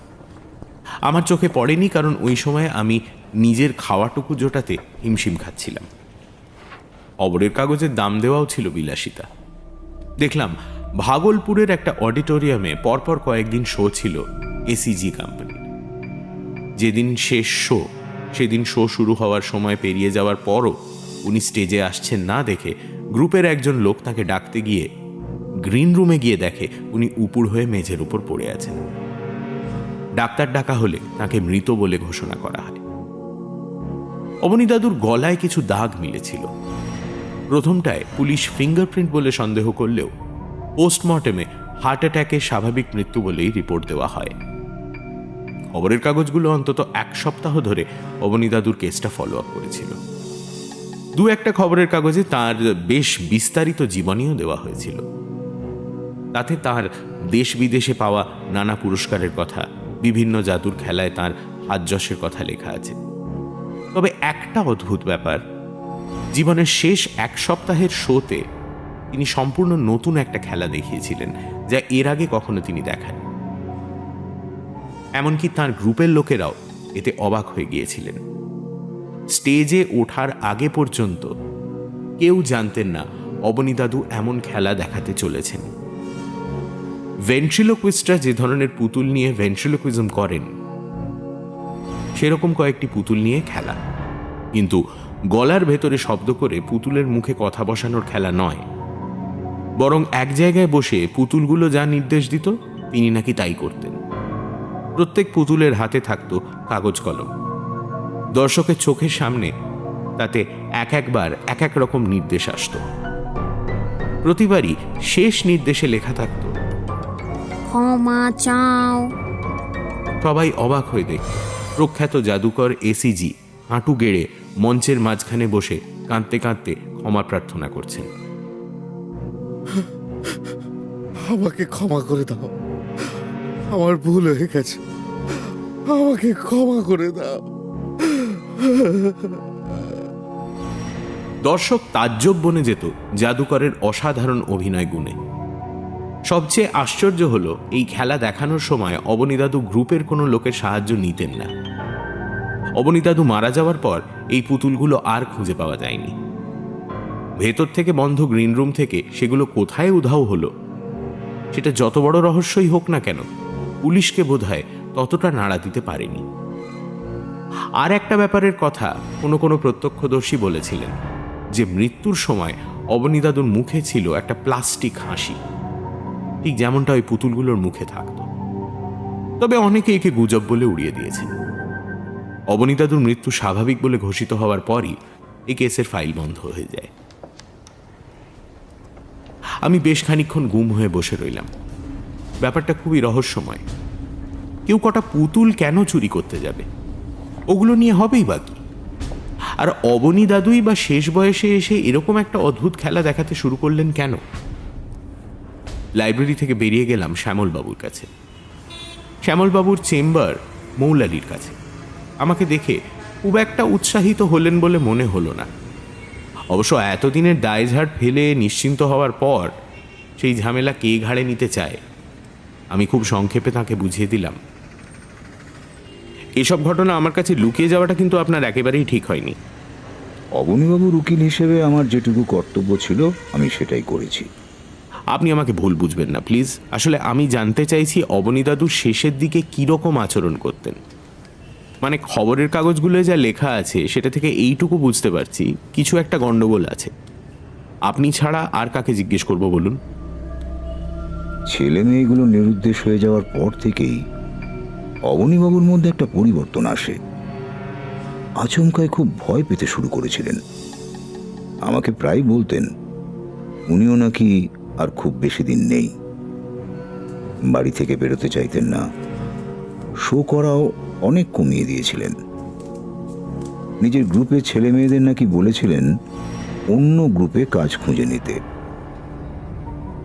আমার চোখে পড়েনি, কারণ ওই সময় আমি নিজের খাওয়াটুকু জোটাতে হিমশিম খাচ্ছিলাম। খবরের কাগজের দাম দেওয়াও ছিল বিলাসিতা। দেখলাম ভাগলপুরের একটা অডিটোরিয়ামে পরপর কয়েকদিন শো ছিল এসিজি কোম্পানির। যেদিন শেষ শো, সেদিন শো শুরু হওয়ার সময় পেরিয়ে যাওয়ার পরও উনি স্টেজে আসছেন না দেখে গ্রুপের একজন লোক তাকে ডাকতে গিয়ে গ্রিন রুমে গিয়ে দেখে উনি উপুড় হয়ে মেঝের উপর পড়ে আছেন। ডাক্তার ডাকা হলে তাকে মৃত বলে ঘোষণা করা হয়। অবনী দাদুর গলায় কিছু দাগ মিলেছিল। প্রথমটায় পুলিশ ফিঙ্গারপ্রিন্ট বলে সন্দেহ করলেও পোস্টমর্টেমে হার্ট অ্যাটাকে স্বাভাবিক মৃত্যু বলেই রিপোর্ট দেওয়া হয়। খবরের কাগজগুলো অন্তত 1 সপ্তাহ ধরে অবনী দাদুর কেসটা ফলো আপ করেছিল। দু একটা খবরের কাগজে তার বেশ বিস্তারিত জীবনীও দেওয়া হয়েছিল। তাতে তার দেশ বিদেশে পাওয়া নানা পুরস্কারের কথা, বিভিন্ন জাদুর খেলায় তার হাতযশের কথা লেখা আছে। তবে একটা অদ্ভুত ব্যাপার, জীবনের শেষ 1 সপ্তাহের শোতে তিনি সম্পূর্ণ নতুন একটা খেলা দেখিয়েছিলেন, যা এর আগে কখনো তিনি দেখান। এমনকি তার গ্রুপের লোকেরাও এতে অবাক হয়ে গিয়েছিলেন। স্টেজে ওঠার আগে পর্যন্ত কেউ জানতেন না অবনী দাদু এমন খেলা দেখাতে চলেছেন। ভেন্ট্রিলোকুইস্টরা যে ধরনের পুতুল নিয়ে ভেন্ট্রিলোকুইজম করেন, সেরকম কয়েকটি পুতুল নিয়ে খেলা, কিন্তু গলার ভেতরে শব্দ করে পুতুলের মুখে কথা বসানোর খেলা নয়, বরং এক জায়গায় বসে পুতুলগুলো যা নির্দেশ দিত তিনি নাকি তাই করতেন। প্রত্যেক পুতুলের হাতে থাকতো কাগজ কলম, দর্শকের চোখের সামনে তাতে একবার এক এক রকম নির্দেশ আসতো। প্রতিবারই শেষ নির্দেশে লেখা থাকতো ক্ষমা চাও। সবাই অবাক হয়ে দেখত প্রখ্যাত জাদুকর এসিজি হাঁটু গেড়ে মঞ্চের মাঝখানে বসে কাঁদতে কাঁদতে ক্ষমা প্রার্থনা করছেন। আমাকে ক্ষমা করে দাও, আমার ভুল হয়ে গেছে, আমাকে ক্ষমা করে দাও। দর্শক তাজ্জব বনে যেত জাদুকরের অসাধারণ অভিনয় গুণে। সবচেয়ে আশ্চর্য হলো, এই খেলা দেখানোর সময় অবনী দাদু গ্রুপের কোনো লোকের সাহায্য নিতেন না। অবনী দাদু মারা যাওয়ার পর এই পুতুলগুলো আর খুঁজে পাওয়া যায়নি। ভেতর থেকে বন্ধ গ্রিন রুম থেকে সেগুলো কোথায় উধাও হলো, সেটা যত বড় রহস্যই হোক না কেন, পুলিশকে বোধহয় ততটা নাড়া দিতে পারেনি। আর একটা ব্যাপারের কথা কোনো কোনো প্রত্যক্ষদর্শী বলেছিলেন যে মৃত্যুর সময় অবনী দাদুর মুখে ছিল একটা প্লাস্টিক হাসি, ঠিক যেমনটা ওই পুতুলগুলোর মুখে থাকত। তবে অনেকে একে গুজব বলে উড়িয়ে দিয়েছেন। অবনী দাদুর মৃত্যু স্বাভাবিক বলে ঘোষিত হওয়ার পরই এই কেসের ফাইল বন্ধ হয়ে যায়। আমি বেশ খানিকক্ষণ গুম হয়ে বসে রইলাম। ব্যাপারটা খুবই রহস্যময়। কেউ কটা পুতুল কেন চুরি করতে যাবে? ওগুলো নিয়ে হবেই বা কি? আর অবনী দাদুই বা শেষ বয়সে এসে এরকম একটা অদ্ভুত খেলা দেখাতে শুরু করলেন কেন? লাইব্রেরি থেকে বেরিয়ে গেলাম শ্যামলবাবুর কাছে। শ্যামলবাবুর চেম্বার মৌলালির কাছে। আমাকে দেখে খুব একটা উৎসাহিত হলেন বলে মনে হলো না। অবশ্য এতদিনের দায়ঝাড় ফেলে নিশ্চিন্ত হওয়ার পর সেই ঝামেলা কে ঘাড়ে নিতে চায়? আমি খুব সংক্ষেপে তাকে বুঝিয়ে দিলাম, এসব ঘটনা আমার কাছে লুকিয়ে যাওয়াটা কিন্তু আপনার একেবারেই ঠিক হয়নি। অবনীবাবুর উকিল হিসেবে আমার যেটুকু কর্তব্য ছিল আমি সেটাই করেছি। আপনি আমাকে ভুল বুঝবেন না প্লিজ। আসলে আমি জানতে চাইছি অবনী দাদু শেষের দিকে কীরকম আচরণ করতেন। মানে খবরের কাগজগুলোয় যা লেখা আছে সেটা থেকে এইটুকু বুঝতে পারছি কিছু একটা গন্ডগোল আছে। আপনি ছাড়া আর কাকে জিজ্ঞেস করব বলুন? ছেলে মেয়েগুলো নিরুদ্দেশ হয়ে যাওয়ার পর থেকেই অবনীবাবুর মধ্যে একটা পরিবর্তন আসে। আচমকায় খুব ভয় পেতে শুরু করেছিলেন। আমাকে প্রায় বলতেন উনিও নাকি আর খুব বেশি দিন নেই। বাড়ি থেকে বেরোতে চাইতেন না, শো করাও অনেক কমিয়ে দিয়েছিলেন। নিজের গ্রুপের ছেলে মেয়েদের নাকি বলেছিলেন অন্য গ্রুপে কাজ খুঁজে নিতে।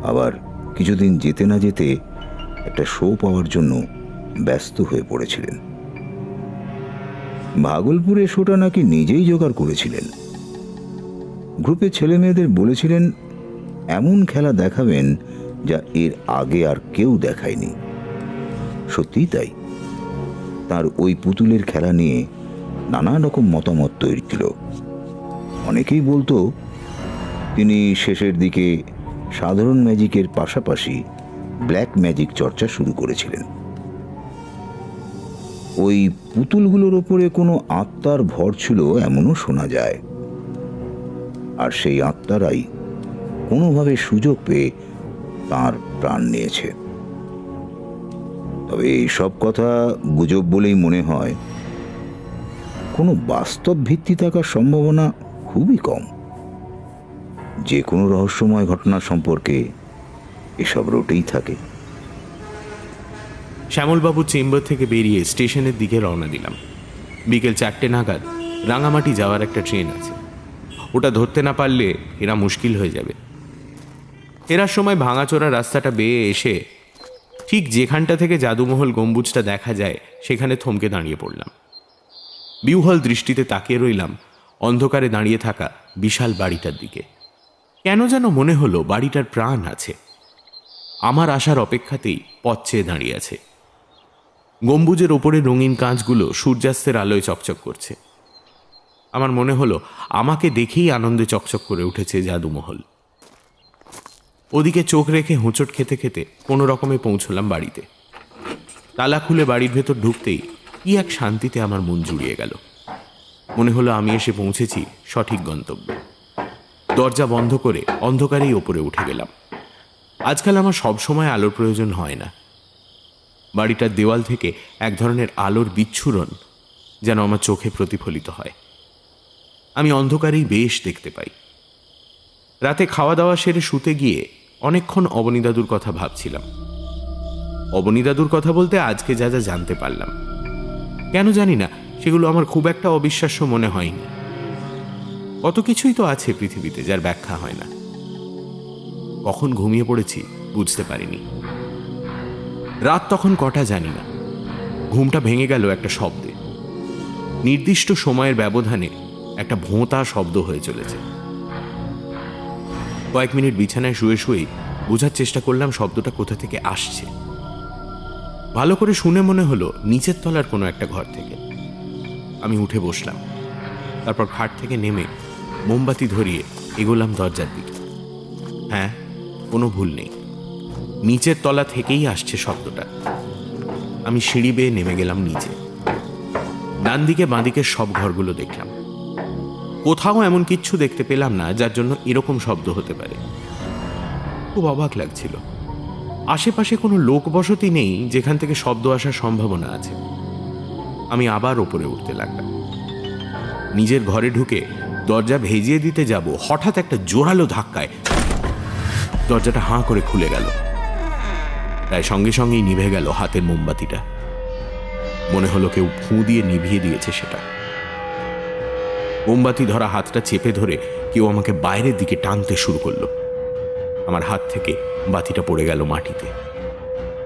আবার কিছুদিন যেতে না যেতে একটা শো পাওয়ার জন্য ব্যস্ত হয়ে পড়েছিলেন। ভাগলপুরে শোটা নাকি নিজেই জোগাড় করেছিলেন। গ্রুপের ছেলে মেয়েদের বলেছিলেন এমন খেলা দেখাবেন যা এর আগে আর কেউ দেখায়নি। সত্যিই তাই। তার ওই পুতুলের খেলা নিয়ে নানা রকম মতামত তৈরি ছিল। অনেকেই বলতো তিনি শেষের দিকে সাধারণ ম্যাজিকের পাশাপাশি ব্ল্যাক ম্যাজিক চর্চা শুরু করেছিলেন। ওই পুতুলগুলোর ওপরে কোনো আত্মার ভর ছিল এমনও শোনা যায়। আর সেই আত্মারাই কোনোভাবে সুযোগ পেয়ে তাঁর প্রাণ নিয়েছে। তবে এইসব কথা গুজব বলেই মনে হয়, কোনো বাস্তব ভিত্তি থাকার সম্ভাবনা খুবই কম। যে কোনো রহস্যময় ঘটনা সম্পর্কে এসব রোটেই থাকে। শ্যামলবাবুর চেম্বার থেকে বেরিয়ে স্টেশনের দিকে রওনা দিলাম। বিকেল 4টে নাগাদ রাঙামাটি যাওয়ার একটা ট্রেন আছে, ওটা ধরতে না পারলে এরা মুশকিল হয়ে যাবে। ফেরার সময় ভাঙাচোরা রাস্তাটা বেয়ে এসে ঠিক যেখানটা থেকে জাদুমহল গম্বুজটা দেখা যায় সেখানে থমকে দাঁড়িয়ে পড়লাম। বিহ্বল দৃষ্টিতে তাকিয়ে রইলাম অন্ধকারে দাঁড়িয়ে থাকা বিশাল বাড়িটার দিকে। কেন যেন মনে হলো বাড়িটার প্রাণ আছে, আমার আসার অপেক্ষাতেই পথ চেয়ে দাঁড়িয়ে আছে। গম্বুজের ওপরে রঙিন কাঁচগুলো সূর্যাস্তের আলোয় চকচক করছে। আমার মনে হলো আমাকে দেখেই আনন্দে চকচক করে উঠেছে জাদুমহল। ওদিকে চোখ রেখে হোঁচট খেতে খেতে কোনো রকমে পৌঁছলাম বাড়িতে। তালা খুলে বাড়ির ভেতর ঢুকতেই কি এক শান্তিতে আমার মন জুড়িয়ে গেল। মনে হলো আমি এসে পৌঁছেছি সঠিক গন্তব্যে। দরজা বন্ধ করে অন্ধকারেই ওপরে উঠে গেলাম। আজকাল আমার সবসময় আলোর প্রয়োজন হয় না। বাড়িটার দেওয়াল থেকে এক ধরনের আলোর বিচ্ছুরণ যেন আমার চোখে প্রতিফলিত হয়। আমি অন্ধকারেই বেশ দেখতে পাই। রাতে খাওয়া দাওয়া সেরে শুতে গিয়ে অনেকক্ষণ অবনী দাদুর কথা ভাবছিলাম। অবনী দাদুর কথা বলতে আজকে যা যা জানতে পারলাম, কেন জানি না সেগুলো আমার খুব একটা অবিশ্বাস্য মনে হয়নি। কত কিছুই তো আছে পৃথিবীতে যার ব্যাখ্যা হয় না। কখন ঘুমিয়ে পড়েছি বুঝতে পারিনি। রাত তখন কটা জানি না। ঘুমটা ভেঙে গেল একটা শব্দে। নির্দিষ্ট সময়ের ব্যবধানে একটা ভোঁতা শব্দ হয়ে চলেছে। কয়েক মিনিট বিছানায় শুয়ে শুয়েই বোঝার চেষ্টা করলাম শব্দটা কোথা থেকে আসছে। ভালো করে শুনে মনে হলো নিচের তলার কোনো একটা ঘর থেকে। আমি উঠে বসলাম, তারপর খাট থেকে নেমে মোমবাতি ধরিয়ে এগোলাম দরজার দিকে। হ্যাঁ, কোনো ভুল নেই, নিচের তলা থেকেই আসছে শব্দটা। আমি সিঁড়ি বেয়ে নেমে গেলাম নিচে। ডান দিকে বাঁদিকে সব ঘরগুলো দেখলাম, কোথাও এমন কিচ্ছু দেখতে পেলাম না যার জন্য এরকম শব্দ হতে পারে। খুব অবাক লাগছিল। আশেপাশে কোনো লোক বসতি নেই যেখান থেকে শব্দ আসার সম্ভাবনা আছে। আমি আবার ওপরে উঠতে লাগলাম। নিজের ঘরে ঢুকে দরজা ভেজিয়ে দিতে যাব, হঠাৎ একটা জোরালো ধাক্কায় দরজাটা হাঁ করে খুলে গেল। প্রায় সঙ্গে সঙ্গেই নিভে গেল হাতের মোমবাতিটা। মনে হলো কেউ ফুঁ দিয়ে নিভিয়ে দিয়েছে সেটা। মোমবাতি ধরা হাতটা চেপে ধরে কেউ আমাকে বাইরের দিকে টানতে শুরু করলো। আমার হাত থেকে বাতিটা পড়ে গেল মাটিতে।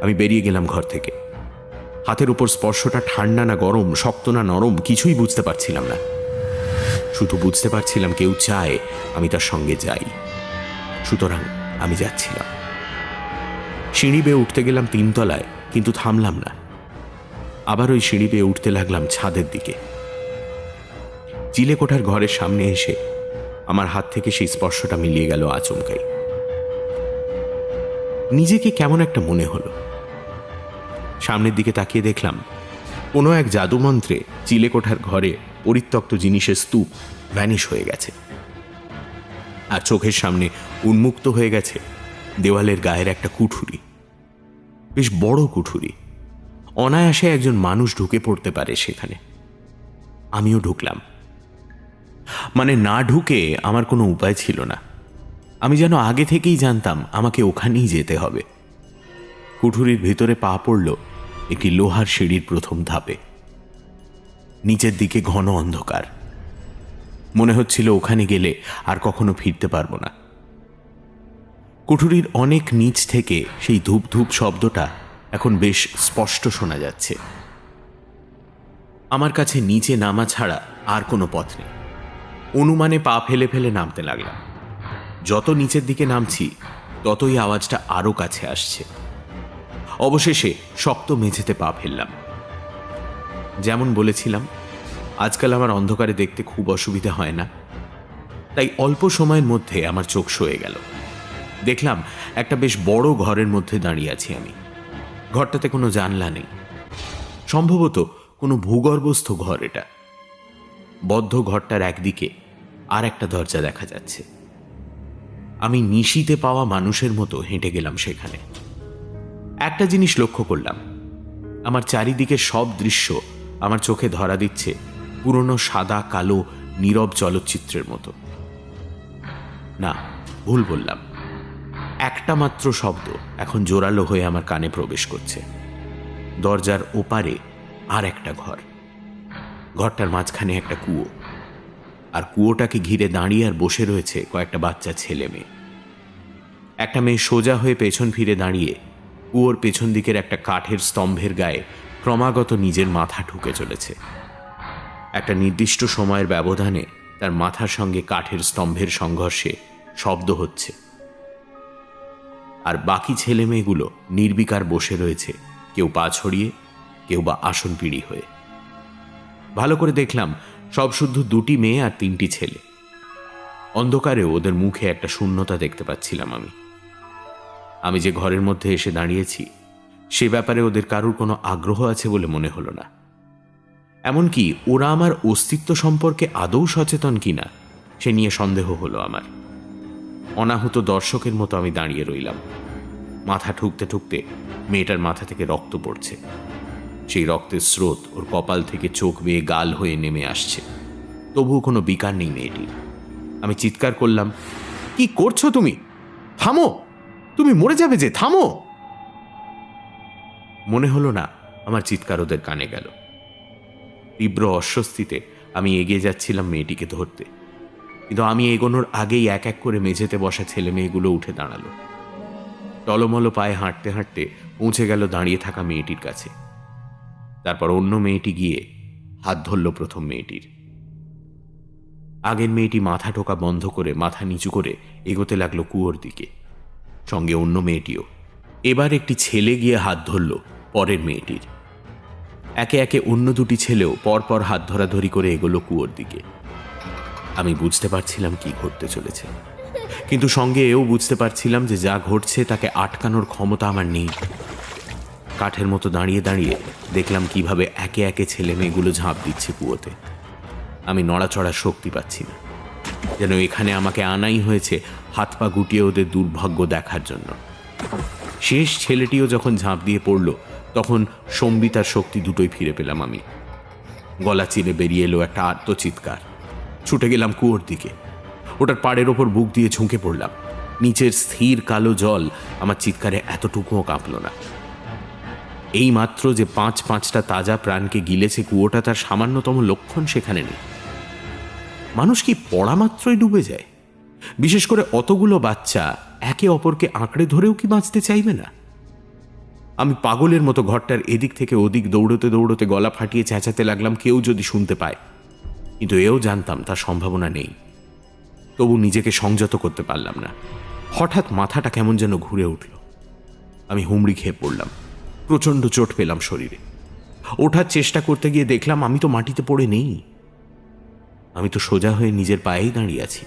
আমি বেরিয়ে গেলাম ঘর থেকে। হাতের উপর স্পর্শটা ঠান্ডা না গরম, শক্ত না নরম, কিছুই বুঝতে পারছিলাম না। শুধু বুঝতে পারছিলাম কেউ চায় আমি তার সঙ্গে যাই, সুতরাং আমি যাচ্ছিলাম। সিঁড়ি বেয়ে উঠতে গেলাম 3 তলায়, কিন্তু থামলাম না। আবার ওই সিঁড়ি বেয়ে উঠতে লাগলাম ছাদের দিকে। চিলেকোঠার ঘরের সামনে এসে আমার হাত থেকে সেই স্পর্শটা মিলিয়ে গেল আচমকাই। নিজেকে কেমন একটা মনে হলো। সামনের দিকে তাকিয়ে দেখলাম কোনো এক জাদুমন্ত্রে চিলেকোঠার ঘরে পরিত্যক্ত জিনিসের স্তূপ ভ্যানিশ হয়ে গেছে, আর চোখের সামনে উন্মুক্ত হয়ে গেছে দেওয়ালের গায়ের একটা কুঠুরি। বেশ বড় কুঠুরি, অনায়াসে একজন মানুষ ঢুকে পড়তে পারে সেখানে। আমিও ঢুকলাম। মানে না ঢুকে আমার কোনো উপায় ছিল না। আমি যেন আগে থেকেই জানতাম আমাকে ওখানেই যেতে হবে। কুঠুরির ভিতরে পা পড়ল একটি লোহার সিঁড়ির প্রথম ধাপে। নিচের দিকে ঘন অন্ধকার। মনে হচ্ছিল ওখানে গেলে আর কখনো ফিরতে পারবো না। কুঠুরির অনেক নিচ থেকে সেই ধূপ ধূপ শব্দটা এখন বেশ স্পষ্ট শোনা যাচ্ছে। আমার কাছে নিচে নামা ছাড়া আর কোনো পথ নেই। অনুমানে পা ফেলে ফেলে নামতে লাগলাম। যত নিচের দিকে নামছি ততই আওয়াজটা আরো কাছে আসছে। অবশেষে শক্ত মেঝেতে পা ফেললাম। যেমন বলেছিলাম, আজকাল আমার অন্ধকারে দেখতে খুব অসুবিধা হয় না, তাই অল্প সময়ের মধ্যে আমার চোখ সয়ে গেল। দেখলাম একটা বেশ বড় ঘরের মধ্যে দাঁড়িয়ে আছি আমি। ঘরটাতে কোনো জানলা নেই, সম্ভবত কোনো ভূগর্ভস্থ ঘর এটা। বদ্ধ ঘরটার একদিকে আর একটা দরজা দেখা যাচ্ছে। আমি নিশিতে পাওয়া মানুষের মতো হেঁটে গেলাম সেখানে। একটা জিনিস লক্ষ্য করলাম, আমার চারিদিকে সব দৃশ্য আমার চোখে ধরা দিচ্ছে পুরনো সাদা কালো নীরব চলচ্চিত্রের মতো। না, ভুল বললাম। একটা মাত্র শব্দ এখন জোরালো হয়ে আমার কানে প্রবেশ করছে। দরজার ওপারে আর একটা ঘর, ঘরটার মাঝখানে একটা কুয়ো, আর কুয়োটাকে ঘিরে দাঁড়িয়ে আর বসে রয়েছে কয়েকটা বাচ্চা ছেলে মেয়ে। একটা মেয়ে সোজা হয়ে পেছন ফিরে দাঁড়িয়ে কুয়োর পেছন দিকের একটা কাঠের স্তম্ভের গায়ে ক্রমাগত নিজের মাথা ঠুকে চলেছে। একটা নির্দিষ্ট সময়ের ব্যবধানে তার মাথার সঙ্গে কাঠের স্তম্ভের সংঘর্ষে শব্দ হচ্ছে, আর বাকি ছেলে মেয়েগুলো নির্বিকার বসে রয়েছে, কেউ পা ছড়িয়ে, কেউ বা আসন পিড়ি হয়ে। ভালো করে দেখলাম সব শুদ্ধ 2টি মেয়ে আর 3টি ছেলে। অন্ধকারে ওদের মুখে একটা শূন্যতা দেখতে পাচ্ছিলাম আমি যে ঘরের মধ্যে এসে দাঁড়িয়েছি সে ব্যাপারে ওদের কারুর কোনো আগ্রহ আছে বলে মনে হলো না। এমনকি ওরা আমার অস্তিত্ব সম্পর্কে আদৌ সচেতন কিনা সে নিয়ে সন্দেহ হলো আমার। অনাহূত দর্শকের মতো আমি দাঁড়িয়ে রইলাম। মাথা ঠুকতে ঠুকতে মেয়েটার মাথা থেকে রক্ত পড়ছে। সেই রক্তের স্রোত ওর কপাল থেকে চোখ বেয়ে গাল হয়ে নেমে আসছে। তবুও কোনো বিকার নেই মেয়েটির। আমি চিৎকার করলাম, কি করছো তুমি? থামো, তুমি মরে যাবে যে, থামো। মনে হলো না আমার চিৎকার ওদের কানে গেল। তীব্র অস্বস্তিতে আমি এগিয়ে যাচ্ছিলাম মেয়েটিকে ধরতে, কিন্তু আমি এগোনোর আগেই এক এক করে মেঝেতে বসা ছেলে মেয়েগুলো উঠে দাঁড়ালো। টলমলো পায়ে হাঁটতে হাঁটতে পৌঁছে গেল দাঁড়িয়ে থাকা মেয়েটির কাছে। তারপর অন্য মেয়েটি গিয়ে হাত ধরল প্রথম মেয়েটির। আগের মেয়েটি মাথা টোকা বন্ধ করে মাথা নিচু করে এগোতে লাগলো কুয়োর দিকে, সঙ্গে অন্য মেয়েটিও। এবার একটি ছেলে গিয়ে হাত ধরল পরের মেয়েটির। একে একে অন্য 2টি ছেলেও পরপর হাত ধরাধরি করে এগোলো কুয়োর দিকে। আমি বুঝতে পারছিলাম কি ঘটতে চলেছে, কিন্তু সঙ্গে এও বুঝতে পারছিলাম যে যা ঘটছে তাকে আটকানোর ক্ষমতা আমার নেই। কাঠের মতো দাঁড়িয়ে দাঁড়িয়ে দেখলাম কিভাবে একে একে ছেলে মেয়েগুলো ঝাঁপ দিচ্ছে কুয়োতে। আমি নড়াচড়ার শক্তি পাচ্ছি না, যেন এখানে আমাকে আনাই হয়েছে হাত পা গুটিয়ে ওদের দুর্ভাগ্য দেখার জন্য। শেষ ছেলেটিও যখন ঝাঁপ দিয়ে পড়ল তখন সম্বিতার শক্তি দুটোই ফিরে পেলাম আমি। গলা চিরে বেরিয়ে এলো একটা আর্তচিৎকার। ছুটে গেলাম কুয়োর দিকে। ওটার পাড়ের ওপর বুক দিয়ে ঝুঁকে পড়লাম। নিচের স্থির কালো জল আমার চিৎকারে এতটুকুও কাঁপল না। এই মাত্র যে 5-5টা তাজা প্রাণকে গিলেছে কুয়োটা, তার সামান্যতম লক্ষণ সেখানে নেই। মানুষ কি পড়া মাত্রই ডুবে যায়? বিশেষ করে অতগুলো বাচ্চা একে অপরকে আঁকড়ে ধরেও কি বাঁচতে চাইবে না? আমি পাগলের মতো ঘরটার এদিক থেকে ওদিক দৌড়তে দৌড়তে গলা ফাটিয়ে চেঁচাতে লাগলাম, কেউ যদি শুনতে পায়। কিন্তু এও জানতাম তার সম্ভাবনা নেই। তবু নিজেকে সংযত করতে পারলাম না। হঠাৎ মাথাটা কেমন যেন ঘুরে উঠল। আমি হুমড়ি খেয়ে পড়লাম। প্রচণ্ড চোট পেলাম শরীরে। ওঠার চেষ্টা করতে গিয়ে দেখলাম আমি তো মাটিতে পড়ে নেই। আমি তো সোজা হয়ে নিজের পায়েই দাঁড়িয়ে আছি,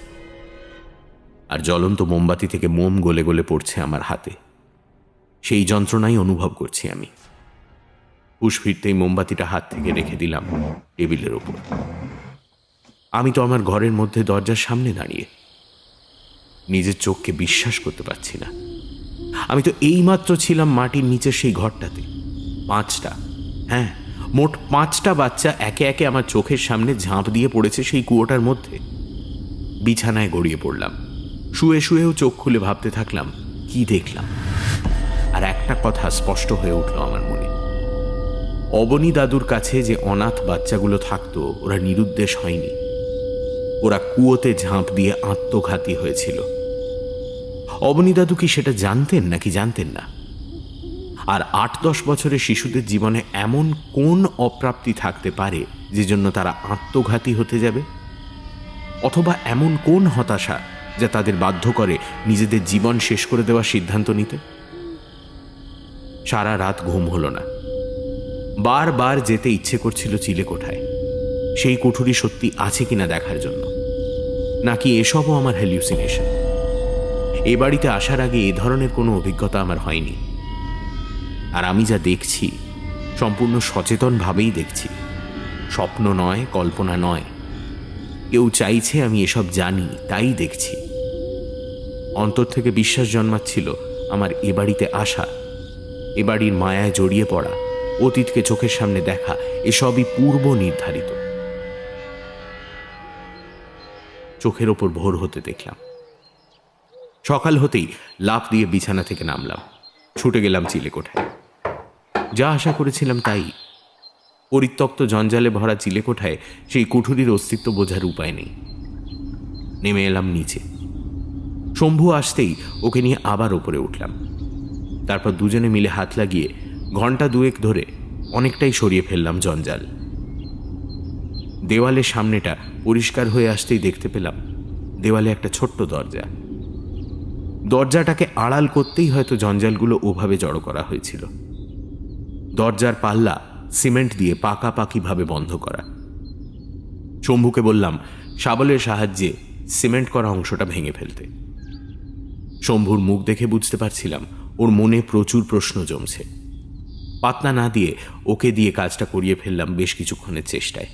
আর জ্বলন্ত মোমবাতি থেকে মোম গলে গলে পড়ছে আমার হাতে। সেই যন্ত্রণাই অনুভব করছি আমি। হুঁশ ফিরতেই মোমবাতিটা হাত থেকে রেখে দিলাম টেবিলের ওপর। আমি তো আমার ঘরের মধ্যে দরজার সামনে দাঁড়িয়ে নিজের চোখকে বিশ্বাস করতে পারছি না। আমি তো এইমাত্র ছিলাম মাটির নিচের সেই ঘরটাতে। 5টা, হ্যাঁ, মোট 5টা বাচ্চা একে একে আমার চোখের সামনে ঝাঁপ দিয়ে পড়েছে সেই কুয়োটার মধ্যে। বিছানায় গড়িয়ে পড়লাম। শুয়ে শুয়েও চোখ খুলে ভাবতে থাকলাম কি দেখলাম। আর একটা কথা স্পষ্ট হয়ে উঠল আমার মনে। অবনী দাদুর কাছে যে অনাথ বাচ্চাগুলো থাকতো, ওরা নিরুদ্দেশ হয়নি। ওরা কুয়োতে ঝাঁপ দিয়ে আত্মঘাতী হয়েছিল। অবনী দাদু কি সেটা জানতেন নাকি জানতেন না? আর 8-10 বছরের শিশুদের জীবনে এমন কোন অপ্রাপ্তি থাকতে পারে যে জন্য তারা আত্মঘাতী হতে যাবে? অথবা এমন কোন হতাশা যা তাদের বাধ্য করে নিজেদের জীবন শেষ করে দেওয়ার সিদ্ধান্ত নিতে? সারা রাত ঘুম হলো না। বারবার যেতে ইচ্ছে করছিল চিলেকোঠায়, সেই কুঠুরি সত্যি আছে কিনা দেখার জন্য, নাকি এসবও আমার হ্যালিউসিনেশন। এ বাড়িতে আসার আগে এ ধরনের কোনো অভিজ্ঞতা আমার হয়নি। আর আমি যা দেখছি সম্পূর্ণ সচেতনভাবেই দেখছি। স্বপ্ন নয়, কল্পনা নয়। কেউ চাইছে আমি এসব জানি, তাই দেখছি। অন্তর থেকে বিশ্বাস জন্মাচ্ছিল আমার এ বাড়িতে আসা, এ বাড়ির মায়ায় জড়িয়ে পড়া, অতীতকে চোখের সামনে দেখা, এসবই পূর্ব নির্ধারিত। চোখের ওপর ভোর হতে দেখলাম। সকাল হতেই লাফ দিয়ে বিছানা থেকে নামলাম, ছুটে গেলাম চিলেকোঠায়। যা আশা করেছিলাম তাই। পরিত্যক্ত জঞ্জালে ভরা চিলেকোঠায় সেই কুঠুরির অস্তিত্ব বোঝার উপায় নেই। নেমে এলাম নিচে। শম্ভু আসতেই ওকে নিয়ে আবার ওপরে উঠলাম। তারপর দুজনে মিলে হাত লাগিয়ে ঘন্টা দুয়েক ধরে অনেকটাই সরিয়ে ফেললাম জঞ্জাল। দেওয়ালের সামনেটা পরিষ্কার হয়ে আসতেই দেখতে পেলাম দেওয়ালে একটা ছোট্ট দরজা। দরজাটাকে আড়াল করতেই হয়তো জঞ্জালগুলো ওভাবে জড়ো করা হয়েছিল। দরজার পাল্লা সিমেন্ট দিয়ে পাকাপাকিভাবে বন্ধ করা। শম্ভুকে বললাম শাবলের সাহায্যে সিমেন্ট করা অংশটা ভেঙে ফেলতে। শম্ভুর মুখ দেখে বুঝতে পারছিলাম ওর মনে প্রচুর প্রশ্ন জমছে। পাত্তা না দিয়ে ওকে দিয়ে কাজটা করিয়ে ফেললাম বেশ কিছুক্ষণের চেষ্টায়।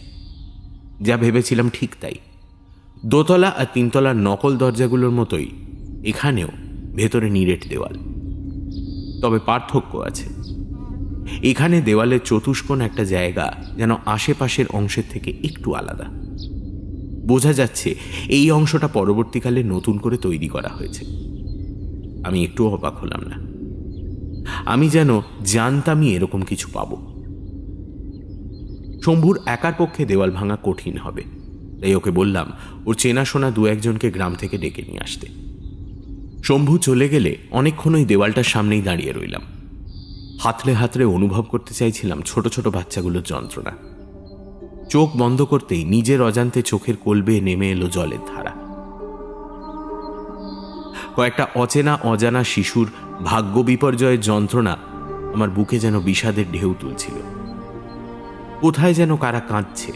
যা ভেবেছিলাম ঠিক তাই। দোতলা আর তিনতলার নকল দরজাগুলোর মতোই এখানেও ভেতরে নিরেট দেওয়াল। তবে পার্থক্য আছে। এখানে দেওয়ালের চতুষ্কোণ একটা জায়গা যেন আশেপাশের অংশের থেকে একটু আলাদা। বোঝা যাচ্ছে এই অংশটা পরবর্তীকালে নতুন করে তৈরি করা হয়েছে। আমি একটু অবাক হলাম না। আমি যেন জানতামই এরকম কিছু পাব। শম্ভুর একার পক্ষে দেওয়াল ভাঙা কঠিন হবে, তাই ওকে বললাম ওর চেনাশোনা দু একজনকে গ্রাম থেকে ডেকে নিয়ে আসতে। শম্ভু চলে গেলে অনেকক্ষণ ওই দেওয়ালটার সামনেই দাঁড়িয়ে রইলাম। হাতড়ে হাতড়ে অনুভব করতে চাইছিলাম ছোট ছোট বাচ্চাগুলোর যন্ত্রণা। চোখ বন্ধ করতেই নিজের অজান্তে চোখের কোল বেয়ে নেমে এলো জলের ধারা। কয়েকটা অচেনা অজানা শিশুর ভাগ্য বিপর্যয়ের যন্ত্রণা আমার বুকে যেন বিষাদের ঢেউ তুলছিল। কোথায় যেন কারা কাঁদছে।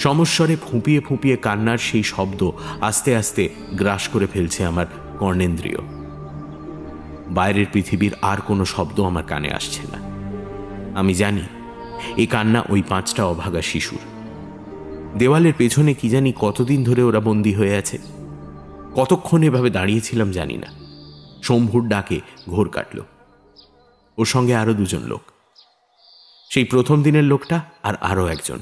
সমস্বরে ফুঁপিয়ে ফুঁপিয়ে কান্নার সেই শব্দ আস্তে আস্তে গ্রাস করে ফেলছে আমার কর্ণেন্দ্রিয়। বাইরের পৃথিবীর আর কোনো শব্দ আমার কানে আসছে না। আমি জানি এই কান্না ওই 5টা অভাগা শিশুর। দেওয়ালের পেছনে কি জানি কতদিন ধরে ওরা বন্দী হয়ে আছে। কতক্ষণ এভাবে দাঁড়িয়েছিলাম জানি না। শম্ভুর ডাকে ঘোর কাটল। ওর সঙ্গে আরো 2জন লোক, সেই প্রথম দিনের লোকটা আর আরো একজন।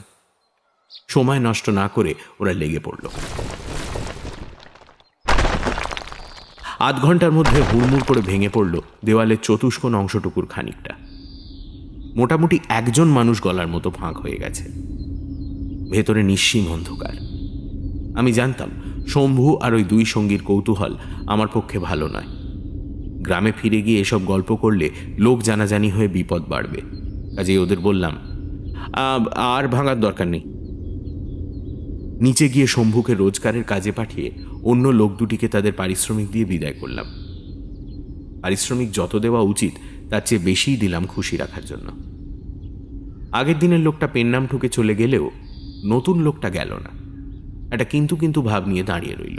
সময় নষ্ট না করে ওরা লেগে পড়ল। আধ ঘন্টার মধ্যে হুড়মুড় করে ভেঙে পড়ল দেওয়ালের চতুষ্কোণ অংশটুকুর খানিকটা। মোটামুটি 1জন মানুষ গলার মতো ফাঁক হয়ে গেছে। ভেতরে নিঃসীম অন্ধকার। আমি জানতাম শম্ভু আর ওই 2 সঙ্গীর কৌতূহল আমার পক্ষে ভালো নয়। গ্রামে ফিরে গিয়ে এসব গল্প করলে লোক জানাজানি হয়ে বিপদ বাড়বে। কাজেই ওদের বললাম আর ভাঙার দরকার নেই। নিচে গিয়ে শম্ভুকে রোজগারের কাজে পাঠিয়ে অন্য লোক দুটিকে তাদের পারিশ্রমিক দিয়ে বিদায় করলাম। পারিশ্রমিক যত দেওয়া উচিত তার চেয়ে বেশিই দিলাম খুশি রাখার জন্য। আগের দিনের লোকটা পেন নাম ঠুকে চলে গেলেও নতুন লোকটা গেল না। একটা কিন্তু কিন্তু ভাব নিয়ে দাঁড়িয়ে রইল।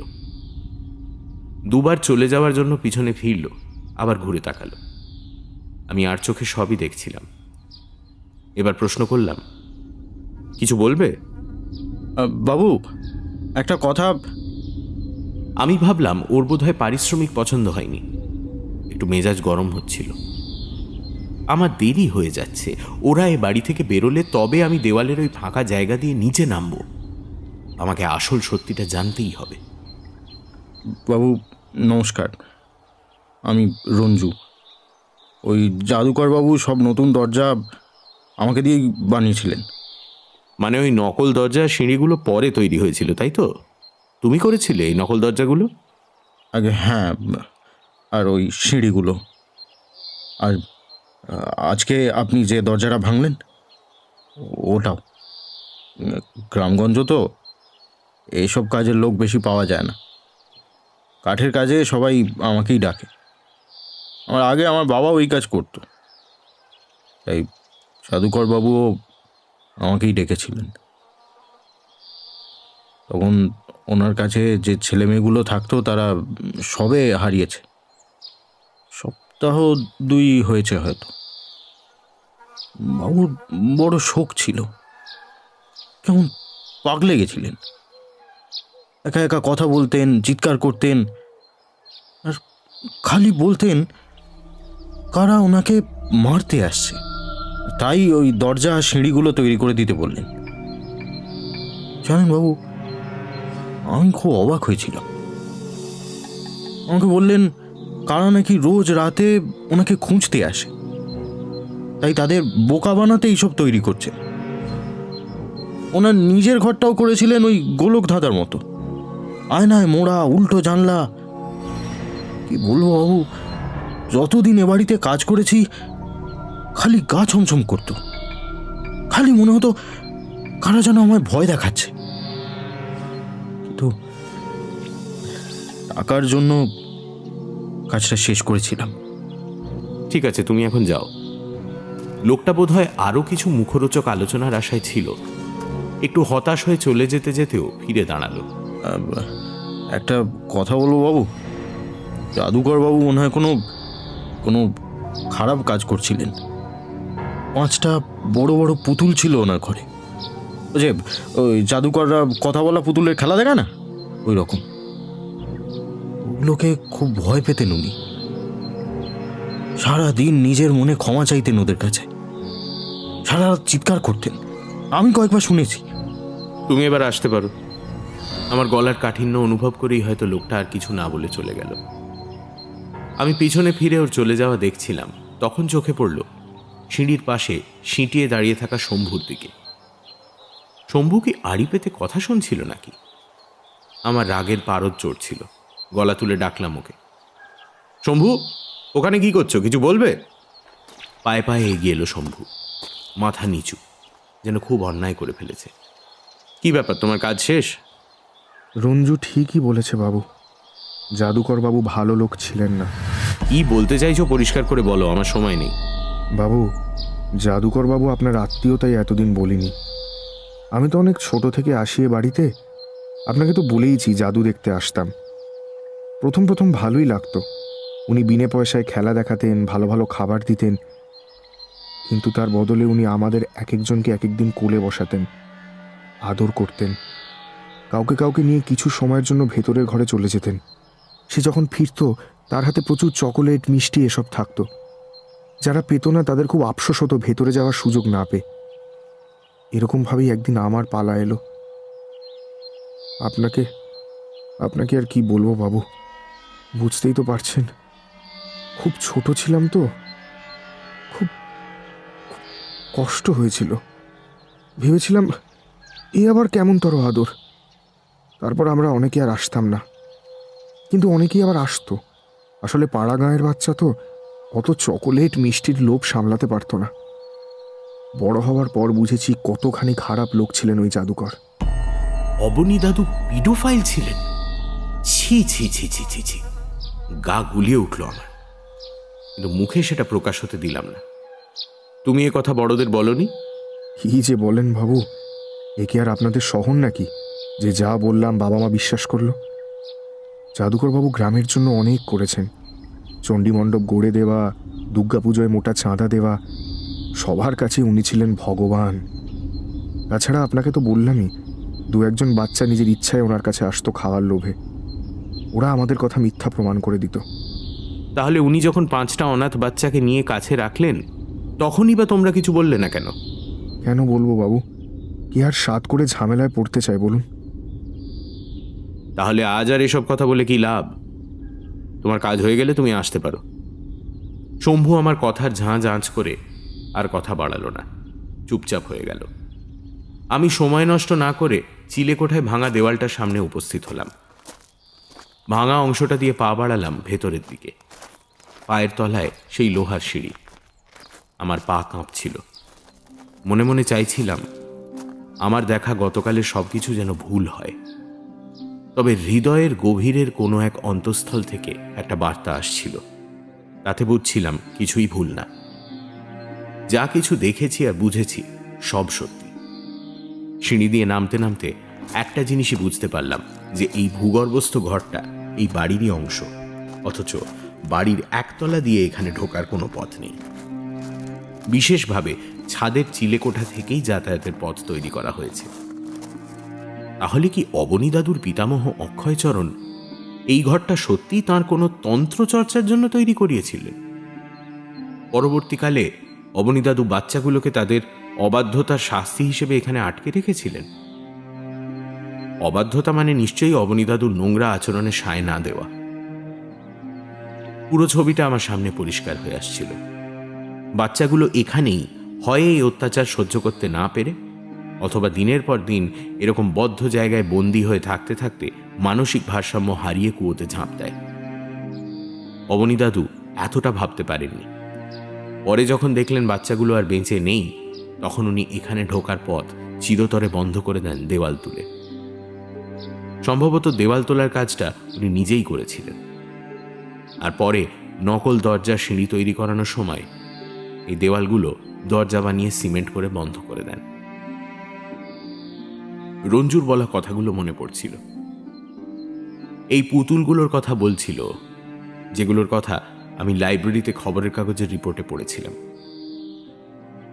2বার চলে যাওয়ার জন্য পিছনে ফিরল, আবার ঘুরে তাকালো। আমি আর চোখে সবই দেখছিলাম। এবার প্রশ্ন করলাম, কিছু বলবে? বাবু, একটা কথা। আমি ভাবলাম ওর বোধহয় পারিশ্রমিক পছন্দ হয়নি। একটু মেজাজ গরম হচ্ছিল। আমার দেরি হয়ে যাচ্ছে। ওরা এ বাড়ি থেকে বেরোলে তবে আমি দেওয়ালের ওই ফাঁকা জায়গা দিয়ে নিচে নামবো। আমাকে আসল সত্যিটা জানতেই হবে। বাবু নমস্কার, আমি রঞ্জু। ওই জাদুকর বাবু সব নতুন দরজা আমাকে দিয়েই বানিয়েছিলেন। মানে ওই নকল দরজা সিঁড়িগুলো পরে তৈরি হয়েছিল, তাই তো? তুমি করেছিলে এই নকল দরজাগুলো? আগে হ্যাঁ, আর ওই সিঁড়িগুলো। আর আজকে আপনি যে দরজাটা ভাঙলেন ওটাও। গ্রামগঞ্জ তো, এইসব কাজের লোক বেশি পাওয়া যায় না। কাঠের কাজে সবাই আমাকেই ডাকে। আগে আমার বাবাও এই কাজ করতো, তাই জাদুকর বাবুও আমাকেই ডেকেছিলেন। তখন ওনার কাছে যে ছেলে মেয়েগুলো থাকতো তারা সবে হারিয়েছে। সপ্তাহ 2 হয়েছে হয়তো। বাবুর বড় শোক ছিল, কেমন পাগলে গেছিলেন। একা একা কথা বলতেন, চিৎকার করতেন, আর খালি বলতেন কারা ওনাকে মারতে আসছে। তাই ওই দরজা সিঁড়িগুলো তৈরি করে দিতে বললেন। জানেন বাবু, আমি খুব অবাক হয়েছিলাম। আমাকে বললেন কারা নাকি রোজ রাতে ওনাকে খুঁজতে আসে, তাই তাদের বোকা বানাতে এইসব তৈরি করছে। ওনার নিজের ঘরটাও করেছিলেন ওই গোলক ধাঁধার মতো, আয়নায় মোড়া, উল্টো জানলা। কি বলবো বাবু, যতদিন এ বাড়িতে কাজ করেছি খালি গা ছমছম করতো, খালি মনে হতো কারা যেন আমায় ভয় দেখাচ্ছে। কিন্তু টাকার জন্য কাজটা শেষ করেছিলাম। ঠিক আছে, তুমি এখন যাও। লোকটা বোধহয় আরও কিছু মুখরোচক আলোচনার আশায় ছিল। একটু হতাশ হয়ে চলে যেতে যেতেও ফিরে দাঁড়ালো। একটা কথা বলবো বাবু, জাদুকর বাবু মনে হয় কোনো কোনো খারাপ কাজ করছিলেন। 5টা বড় বড় পুতুল ছিল ওনার ঘরে, ওই যে ওই জাদুকররা কথা বলা পুতুলের খেলা দেখা না, ওই রকম। ওগুলোকে খুব ভয় পেতেন উনি। সারাদিন নিজের মনে ক্ষমা চাইতেন ওদের কাছে, সারা রাত চিৎকার করতেন। আমি কয়েকবার শুনেছি। তুমি এবার আসতে পারো। আমার গলার কাঠিন্য অনুভব করেই হয়তো লোকটা আর কিছু না বলে চলে গেল। আমি পিছনে ফিরে ওর চলে যাওয়া দেখছিলাম, তখন চোখে পড়ল সিঁড়ির পাশে সিঁটিয়ে দাঁড়িয়ে থাকা শম্ভুর দিকে। শম্ভু কি আড়ি পেতে কথা শুনছিল নাকি? আমার রাগের পারদ চড়ছিল। গলা তুলে ডাকলাম ওকে। শম্ভু, ওখানে কি করছো? কিছু বলবে? পায়ে পায়ে এগিয়ে এলো শম্ভু, মাথা নিচু, যেন খুব অন্যায় করে ফেলেছে। কি ব্যাপার, তোমার কাজ শেষ? রঞ্জু ঠিকই বলেছে বাবু, জাদুকর বাবু ভালো লোক ছিলেন না। কি বলতে চাইছো পরিষ্কার করে বলো, আমার সময় নেই। বাবু, জাদুকর বাবু আপনার আত্মীয়, তাই এতদিন বলিনি। আমি তো অনেক ছোট থেকে আসি এ বাড়িতে, আপনাকে তো বলেইছি জাদু দেখতে আসতাম। প্রথম প্রথম ভালোই লাগতো, উনি বিনে পয়সায় খেলা দেখাতেন, ভালো ভালো খাবার দিতেন, কিন্তু তার বদলে উনি আমাদের এক একজনকে এক একদিন কোলে বসাতেন, আদর করতেন। কাউকে কাউকে নিয়ে কিছু সময়ের জন্য ভেতরের ঘরে চলে যেতেন। সে যখন ফিরতো তার হাতে প্রচুর চকোলেট, মিষ্টি এসব থাকতো। যারা পেত না তাদের খুব আফসোস হতো ভেতরে যাওয়ার সুযোগ না পেয়ে। এরকমভাবেই একদিন আমার পালা এলো। আপনাকে আপনাকে আর কি বলবো বাবু, বুঝতেই তো পারছেন, খুব ছোট ছিলাম তো, খুব কষ্ট হয়েছিল। ভেবেছিলাম এ আবার কেমন তর আদর। তারপর আমরা অনেকে আর আসতাম না, কিন্তু অনেকেই আবার আসতো। আসলে পাড়া গাঁয়ের বাচ্চা তো, অত চকোলেট মিষ্টির লোভ সামলাতে পারতো না। বড় হওয়ার পর বুঝেছি কতখানি খারাপ লোক ছিলেন ওই জাদুকর। অবনী দাদু পিডোফাইল ছিলেন? ছি ছি ছি ছি ছি ছি, গা গুলিয়ে উঠল আমার, কিন্তু মুখে সেটা প্রকাশ হতে দিলাম না। তুমি এ কথা বড়দের বলনি? কি যে বলেন বাবু, এ কি আর আপনাদের শহর নাকি যে যা বললাম বাবা মা বিশ্বাস করলো? জাদুকর বাবু গ্রামের জন্য অনেক করেছেন। চণ্ডী মণ্ডপ গড়ে দেওয়া, দুর্গাপুজোয় মোটা চাঁদা দেওয়া, সবার কাছে উনি ছিলেন ভগবান। তাছাড়া আপনাকে তো বললামই, 2-1 বাচ্চা নিজের ইচ্ছায় ওনার কাছে আসতো খাওয়ার লোভে। ওরা আমাদের কথা মিথ্যা প্রমাণ করে দিত। তাহলে উনি যখন 5টা অনাথ বাচ্চাকে নিয়ে কাছে রাখলেন, তখনই বা তোমরা কিছু বললে না কেন? কেন বলবো বাবু, কি আর সাত করে ঝামেলায় পড়তে চাই বলুন? তাহলে আজ আর এসব কথা বলে কি লাভ? তোমার কাজ হয়ে গেলে তুমি আসতে পারো। শম্ভু আমার কথার ঝাঁঝ আঁচ করে আর কথা বাড়ালো না, চুপচাপ হয়ে গেল। আমি সময় নষ্ট না করে চিলেকোঠায় ভাঙা দেওয়ালটার সামনে উপস্থিত হলাম। ভাঙা অংশটা দিয়ে পা বাড়ালাম ভেতরের দিকে। পায়ের তলায় সেই লোহার সিঁড়ি। আমার পা কাঁপছিল। মনে মনে চাইছিলাম আমার দেখা গতকালের সব কিছু যেন ভুল হয়, তবে হৃদয়ের গভীরের কোনো এক অন্তঃস্থল থেকে একটা বার্তা আসছিল। তাতে বুঝছিলাম কিছুই ভুল না। যা কিছু দেখেছি আর বুঝেছি সব সত্যি। সিঁড়ি দিয়ে নামতে নামতে একটা জিনিসই বুঝতে পারলাম, যে এই ভূগর্ভস্থ ঘরটা এই বাড়িরই অংশ, অথচ বাড়ির একতলা দিয়ে এখানে ঢোকার কোনো পথ নেই। বিশেষভাবে ছাদের চিলেকোঠা থেকেই যাতায়াতের পথ তৈরি করা হয়েছে। তাহলে কি অবনী দাদুর পিতামহ অক্ষয়চরণ এই ঘরটা সত্যিই তাঁর কোনো তন্ত্রচর্চার জন্য তৈরি করিয়েছিলেন? পরবর্তীকালে অবনী দাদু বাচ্চাগুলোকে তাদের অবাধ্যতার শাস্তি হিসেবে এখানে আটকে রেখেছিলেন। অবাধ্যতা মানে নিশ্চয়ই অবনী দাদুর নোংরা আচরণে সায় না দেওয়া। পুরো ছবিটা আমার সামনে পরিষ্কার হয়ে আসছিল। বাচ্চাগুলো এখানেই হয় এই অত্যাচার সহ্য করতে না পেরে, অথবা দিনের পর দিন এরকম বদ্ধ জায়গায় বন্দী হয়ে থাকতে থাকতে মানসিক ভারসাম্য হারিয়ে কুয়োতে ঝাঁপ দেয়। অবনী দাদু এতটা ভাবতে পারেননি। পরে যখন দেখলেন বাচ্চাগুলো আর বেঁচে নেই, তখন উনি এখানে ঢোকার পথ চিরতরে বন্ধ করে দেন দেওয়াল তুলে। সম্ভবত দেওয়াল তোলার কাজটা উনি নিজেই করেছিলেন। আর পরে নকল দরজার সিঁড়ি তৈরি করানোর সময় এই দেওয়ালগুলো দরজা বানিয়ে সিমেন্ট করে বন্ধ করে দেন। রঞ্জুর বলা কথাগুলো মনে পড়ছিল। এই পুতুলগুলোর কথা বলছিল, যেগুলোর কথা আমি লাইব্রেরিতে খবরের কাগজের রিপোর্টে পড়েছিলাম।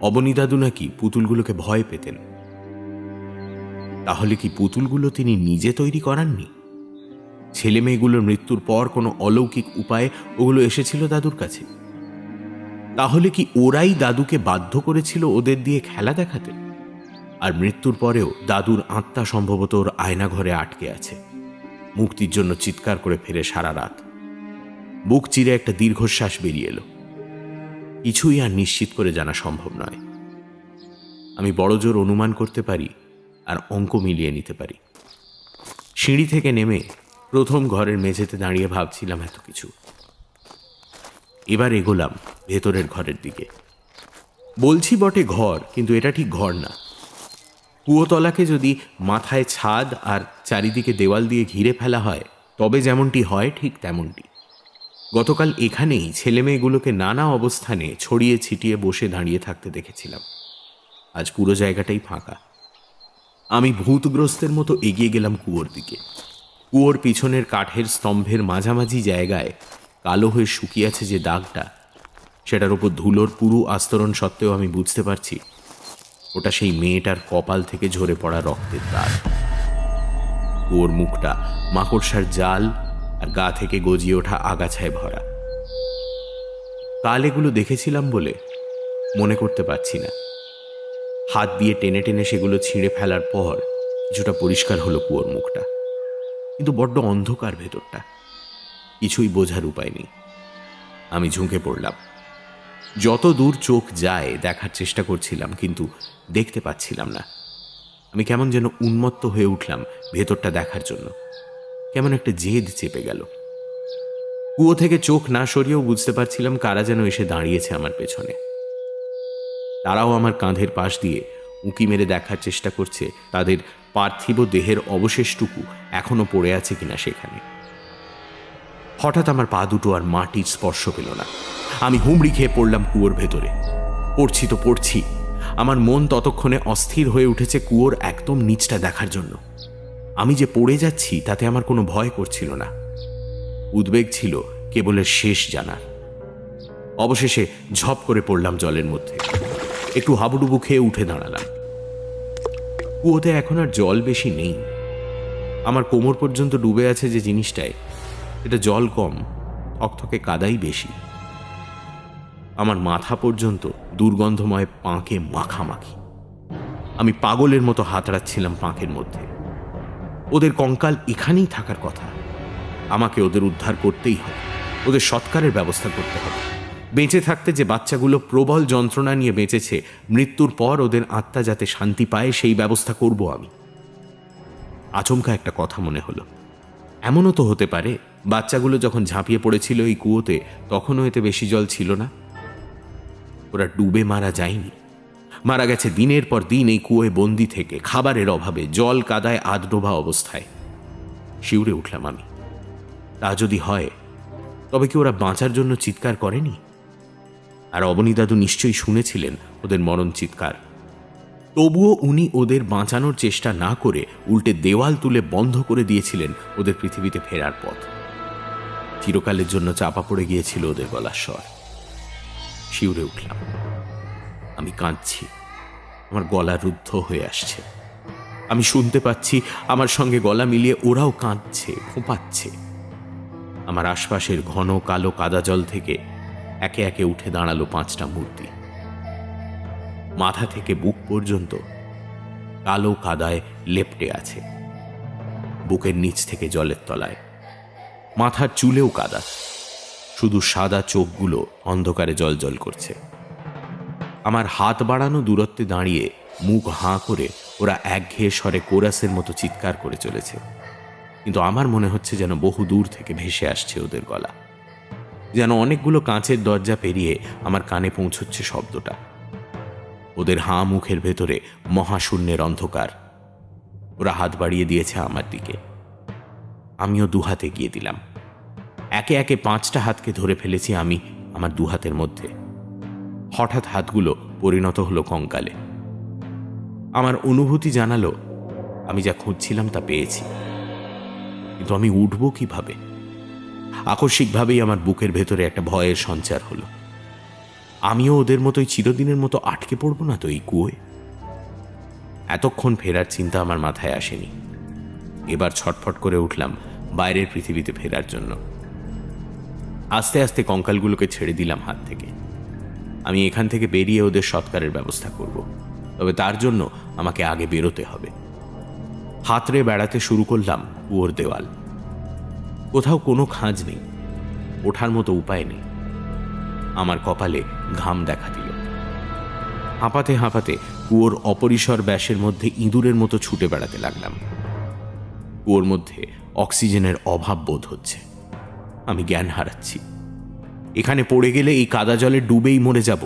অবনী দাদু নাকি পুতুলগুলোকে ভয় পেতেন। তাহলে কি পুতুলগুলো তিনি নিজে তৈরি করাননি? ছেলে মেয়েগুলোর মৃত্যুর পর কোনো অলৌকিক উপায়ে ওগুলো এসেছিল দাদুর কাছে? তাহলে কি ওরাই দাদুকে বাধ্য করেছিল ওদের দিয়ে খেলা দেখাতে? আর মৃত্যুর পরেও দাদুর আত্মা সম্ভবত ওর আয়নাঘরে আটকে আছে, মুক্তির জন্য চিৎকার করে ফেরে সারা রাত। বুক চিরে একটা দীর্ঘশ্বাস বেরিয়ে এলো। কিছুই আর নিশ্চিত করে জানা সম্ভব নয়। আমি বড়জোর অনুমান করতে পারি আর অঙ্ক মিলিয়ে নিতে পারি। সিঁড়ি থেকে নেমে প্রথম ঘরের মেঝেতে দাঁড়িয়ে ভাবছিলাম এত কিছু। এবার এগোলাম ভেতরের ঘরের দিকে। বলছি বটে ঘর, কিন্তু এটা ঠিক ঘর না। কুয়োতলাকে যদি মাথায় ছাদ আর চারিদিকে দেওয়াল দিয়ে ঘিরে ফেলা হয়, তবে যেমনটি হয় ঠিক তেমনটি। গতকাল এখানেই ছেলেমেয়েগুলোকে নানা অবস্থানে ছড়িয়ে ছিটিয়ে বসে দাঁড়িয়ে থাকতে দেখেছিলাম। আজ পুরো জায়গাটাই ফাঁকা। আমি ভূতগ্রস্তের মতো এগিয়ে গেলাম কুয়োর দিকে। কুয়োর পিছনের কাঠের স্তম্ভের মাঝামাঝি জায়গায় কালো হয়ে শুকিয়ে আছে যে দাগটা, সেটার উপর ধুলোর পুরো আস্তরণ সত্ত্বেও আমি বুঝতে পারছি ওটা সেই মেয়েটার কপাল থেকে ঝরে পড়া রক্তের দাগ। কুয়োর মুখটা মাকড়সার জাল আর গা থেকে গজিয়ে ওঠা আগাছায় ভরা। কাল এগুলো দেখেছিলাম বলে মনে করতে পারছি না। হাত দিয়ে টেনে টেনে সেগুলো ছিঁড়ে ফেলার পর কিছুটা পরিষ্কার হলো কুয়োর মুখটা, কিন্তু বড্ড অন্ধকার ভেতরটা, কিছুই বোঝার উপায় নেই। আমি ঝুঁকে পড়লাম। যত দূর চোখ যায় দেখার চেষ্টা করছিলাম, কিন্তু দেখতে পাচ্ছিলাম না। আমি কেমন যেন উন্মত্ত হয়ে উঠলাম ভেতরটা দেখার জন্য। কেমন একটা জেদ চেপে গেল। কুয়ো থেকে চোখ না সরিয়েও বুঝতে পারছিলাম কারা যেন এসে দাঁড়িয়েছে আমার পেছনে। তারাও আমার কাঁধের পাশ দিয়ে উঁকি মেরে দেখার চেষ্টা করছে তাদের পার্থিব দেহের অবশেষটুকু এখনো পড়ে আছে কিনা সেখানে। হঠাৎ আমার পা দুটো আর মাটির স্পর্শ পেল না। আমি হুমড়ি খেয়ে পড়লাম কুয়োর ভেতরে। পড়ছি তো পড়ছি, আমার মন ততক্ষণে অস্থির হয়ে উঠেছে কুয়োর একদম নিচটা দেখার জন্য। আমি যে পড়ে যাচ্ছি তাতে আমার কোনো ভয় করছিল না, উদ্বেগ ছিল কেবলের শেষ জানার। অবশেষে ঝপ করে পড়লাম জলের মধ্যে। একটু হাবুডুবু খেয়ে উঠে দাঁড়ালাম। কুয়োতে এখন আর জল বেশি নেই। আমার কোমর পর্যন্ত ডুবে আছে যে জিনিসটায়, এটা জল কম, থকথকে কাদাই বেশি। আমার মাথা পর্যন্ত দুর্গন্ধময় পাঁকে মাখামাখি। আমি পাগলের মতো হাতড়াচ্ছিলাম পাঁকের মধ্যে। ওদের কঙ্কাল এখানেই থাকার কথা। আমাকে ওদের উদ্ধার করতেই হবে, ওদের সৎকারের ব্যবস্থা করতে হবে। বেঁচে থাকতে যে বাচ্চাগুলো প্রবল যন্ত্রণা নিয়ে বেঁচেছে, মৃত্যুর পর ওদের আত্মা যাতে শান্তি পায় সেই ব্যবস্থা করব আমি। আচমকা একটা কথা মনে হলো, এমনও তো হতে পারে বাচ্চাগুলো যখন ঝাঁপিয়ে পড়েছিল এই কুয়োতে তখনও এতে বেশি জল ছিল না। ওরা ডুবে মারা যায়নি, মারা গেছে দিনের পর দিন এই কুয়োয় বন্দি থেকে, খাবারের অভাবে, জল কাদায় আধডোবা অবস্থায়। শিউরে উঠলাম আমি। তা যদি হয় তবে কি ওরা বাঁচার জন্য চিৎকার করেনি? আর অবনী দাদু নিশ্চয়ই শুনেছিলেন ওদের মরণ চিৎকার। তবুও উনি ওদের বাঁচানোর চেষ্টা না করে উল্টে দেওয়াল তুলে বন্ধ করে দিয়েছিলেন ওদের পৃথিবীতে ফেরার পথ। চিরকালের জন্য চাপা পড়ে গিয়েছিল ওদের গলার স্বর। শিউরে উঠলাম। আমি কাঁদছি, আমার গলা রুদ্ধ হয়ে আসছে। আমি শুনতে পাচ্ছি আমার সঙ্গে গলা মিলিয়ে ওরাও কাঁদছে, ফোঁপাচ্ছে। আমার আশপাশের ঘন কালো কাদা জল থেকে একে একে উঠে দাঁড়ালো 5টা মূর্তি। মাথা থেকে বুক পর্যন্ত কালো কাদায় লেপ্টে আছে। বুকের নিচ থেকে জলের তলায়, মাথার চুলেও কাদা। শুধু সাদা চোখগুলো অন্ধকারে জ্বলজ্বল করছে। আমার হাত বাড়ানো দূরত্বে দাঁড়িয়ে মুখ হাঁ করে ওরা একঘেয়ে স্বরে কোরাসের মতো চিৎকার করে চলেছে, কিন্তু আমার মনে হচ্ছে যেন বহু দূর থেকে ভেসে আসছে ওদের গলা, যেন অনেকগুলো কাঁচের দরজা পেরিয়ে আমার কানে পৌঁছচ্ছে শব্দটা। ওদের হাঁ মুখের ভেতরে মহাশূন্যের অন্ধকার। ওরা হাত বাড়িয়ে দিয়েছে আমার দিকে, আমিও দুহাতে গিয়ে দিলাম। একে একে 5টা হাতকে ধরে ফেলেছি আমি আমার দুহাতের মধ্যে। হঠাৎ হাতগুলো পরিণত হলো কঙ্কালে। আমার অনুভূতি জানালো আমি যা খুঁজছিলাম তা পেয়েছি, কিন্তু আমি উঠবো কিভাবে? আকস্মিকভাবেই আমার বুকের ভেতরে একটা ভয়ের সঞ্চার হলো। আমিও ওদের মতোই চিরদিনের মতো আটকে পড়বো না তো এই কুয়োয়? এতক্ষণ ফেরার চিন্তা আমার মাথায় আসেনি। এবার ছটফট করে উঠলাম বাইরের পৃথিবীতে ফেরার জন্য। আস্তে আস্তে কঙ্কালগুলোকে ছেড়ে দিলাম হাত থেকে। আমি এখান থেকে বেরিয়ে ওদের সৎকারের ব্যবস্থা করব, তবে তার জন্য আমাকে আগে বেরোতে হবে। হাতড়ে বেড়াতে শুরু করলাম কুয়োর দেওয়াল। কোথাও কোনো খাঁজ নেই, ওঠার মতো উপায় নেই। আমার কপালে ঘাম দেখা দিল। হাঁপাতে হাঁপাতে কুয়োর অপরিসর ব্যাসের মধ্যে ইঁদুরের মতো ছুটে বেড়াতে লাগলাম। কুয়োর মধ্যে অক্সিজেনের অভাব বোধ হচ্ছে। আমি জ্ঞান হারাচ্ছি। এখানে পড়ে গেলে এই কাদা জলে ডুবেই মরে যাব।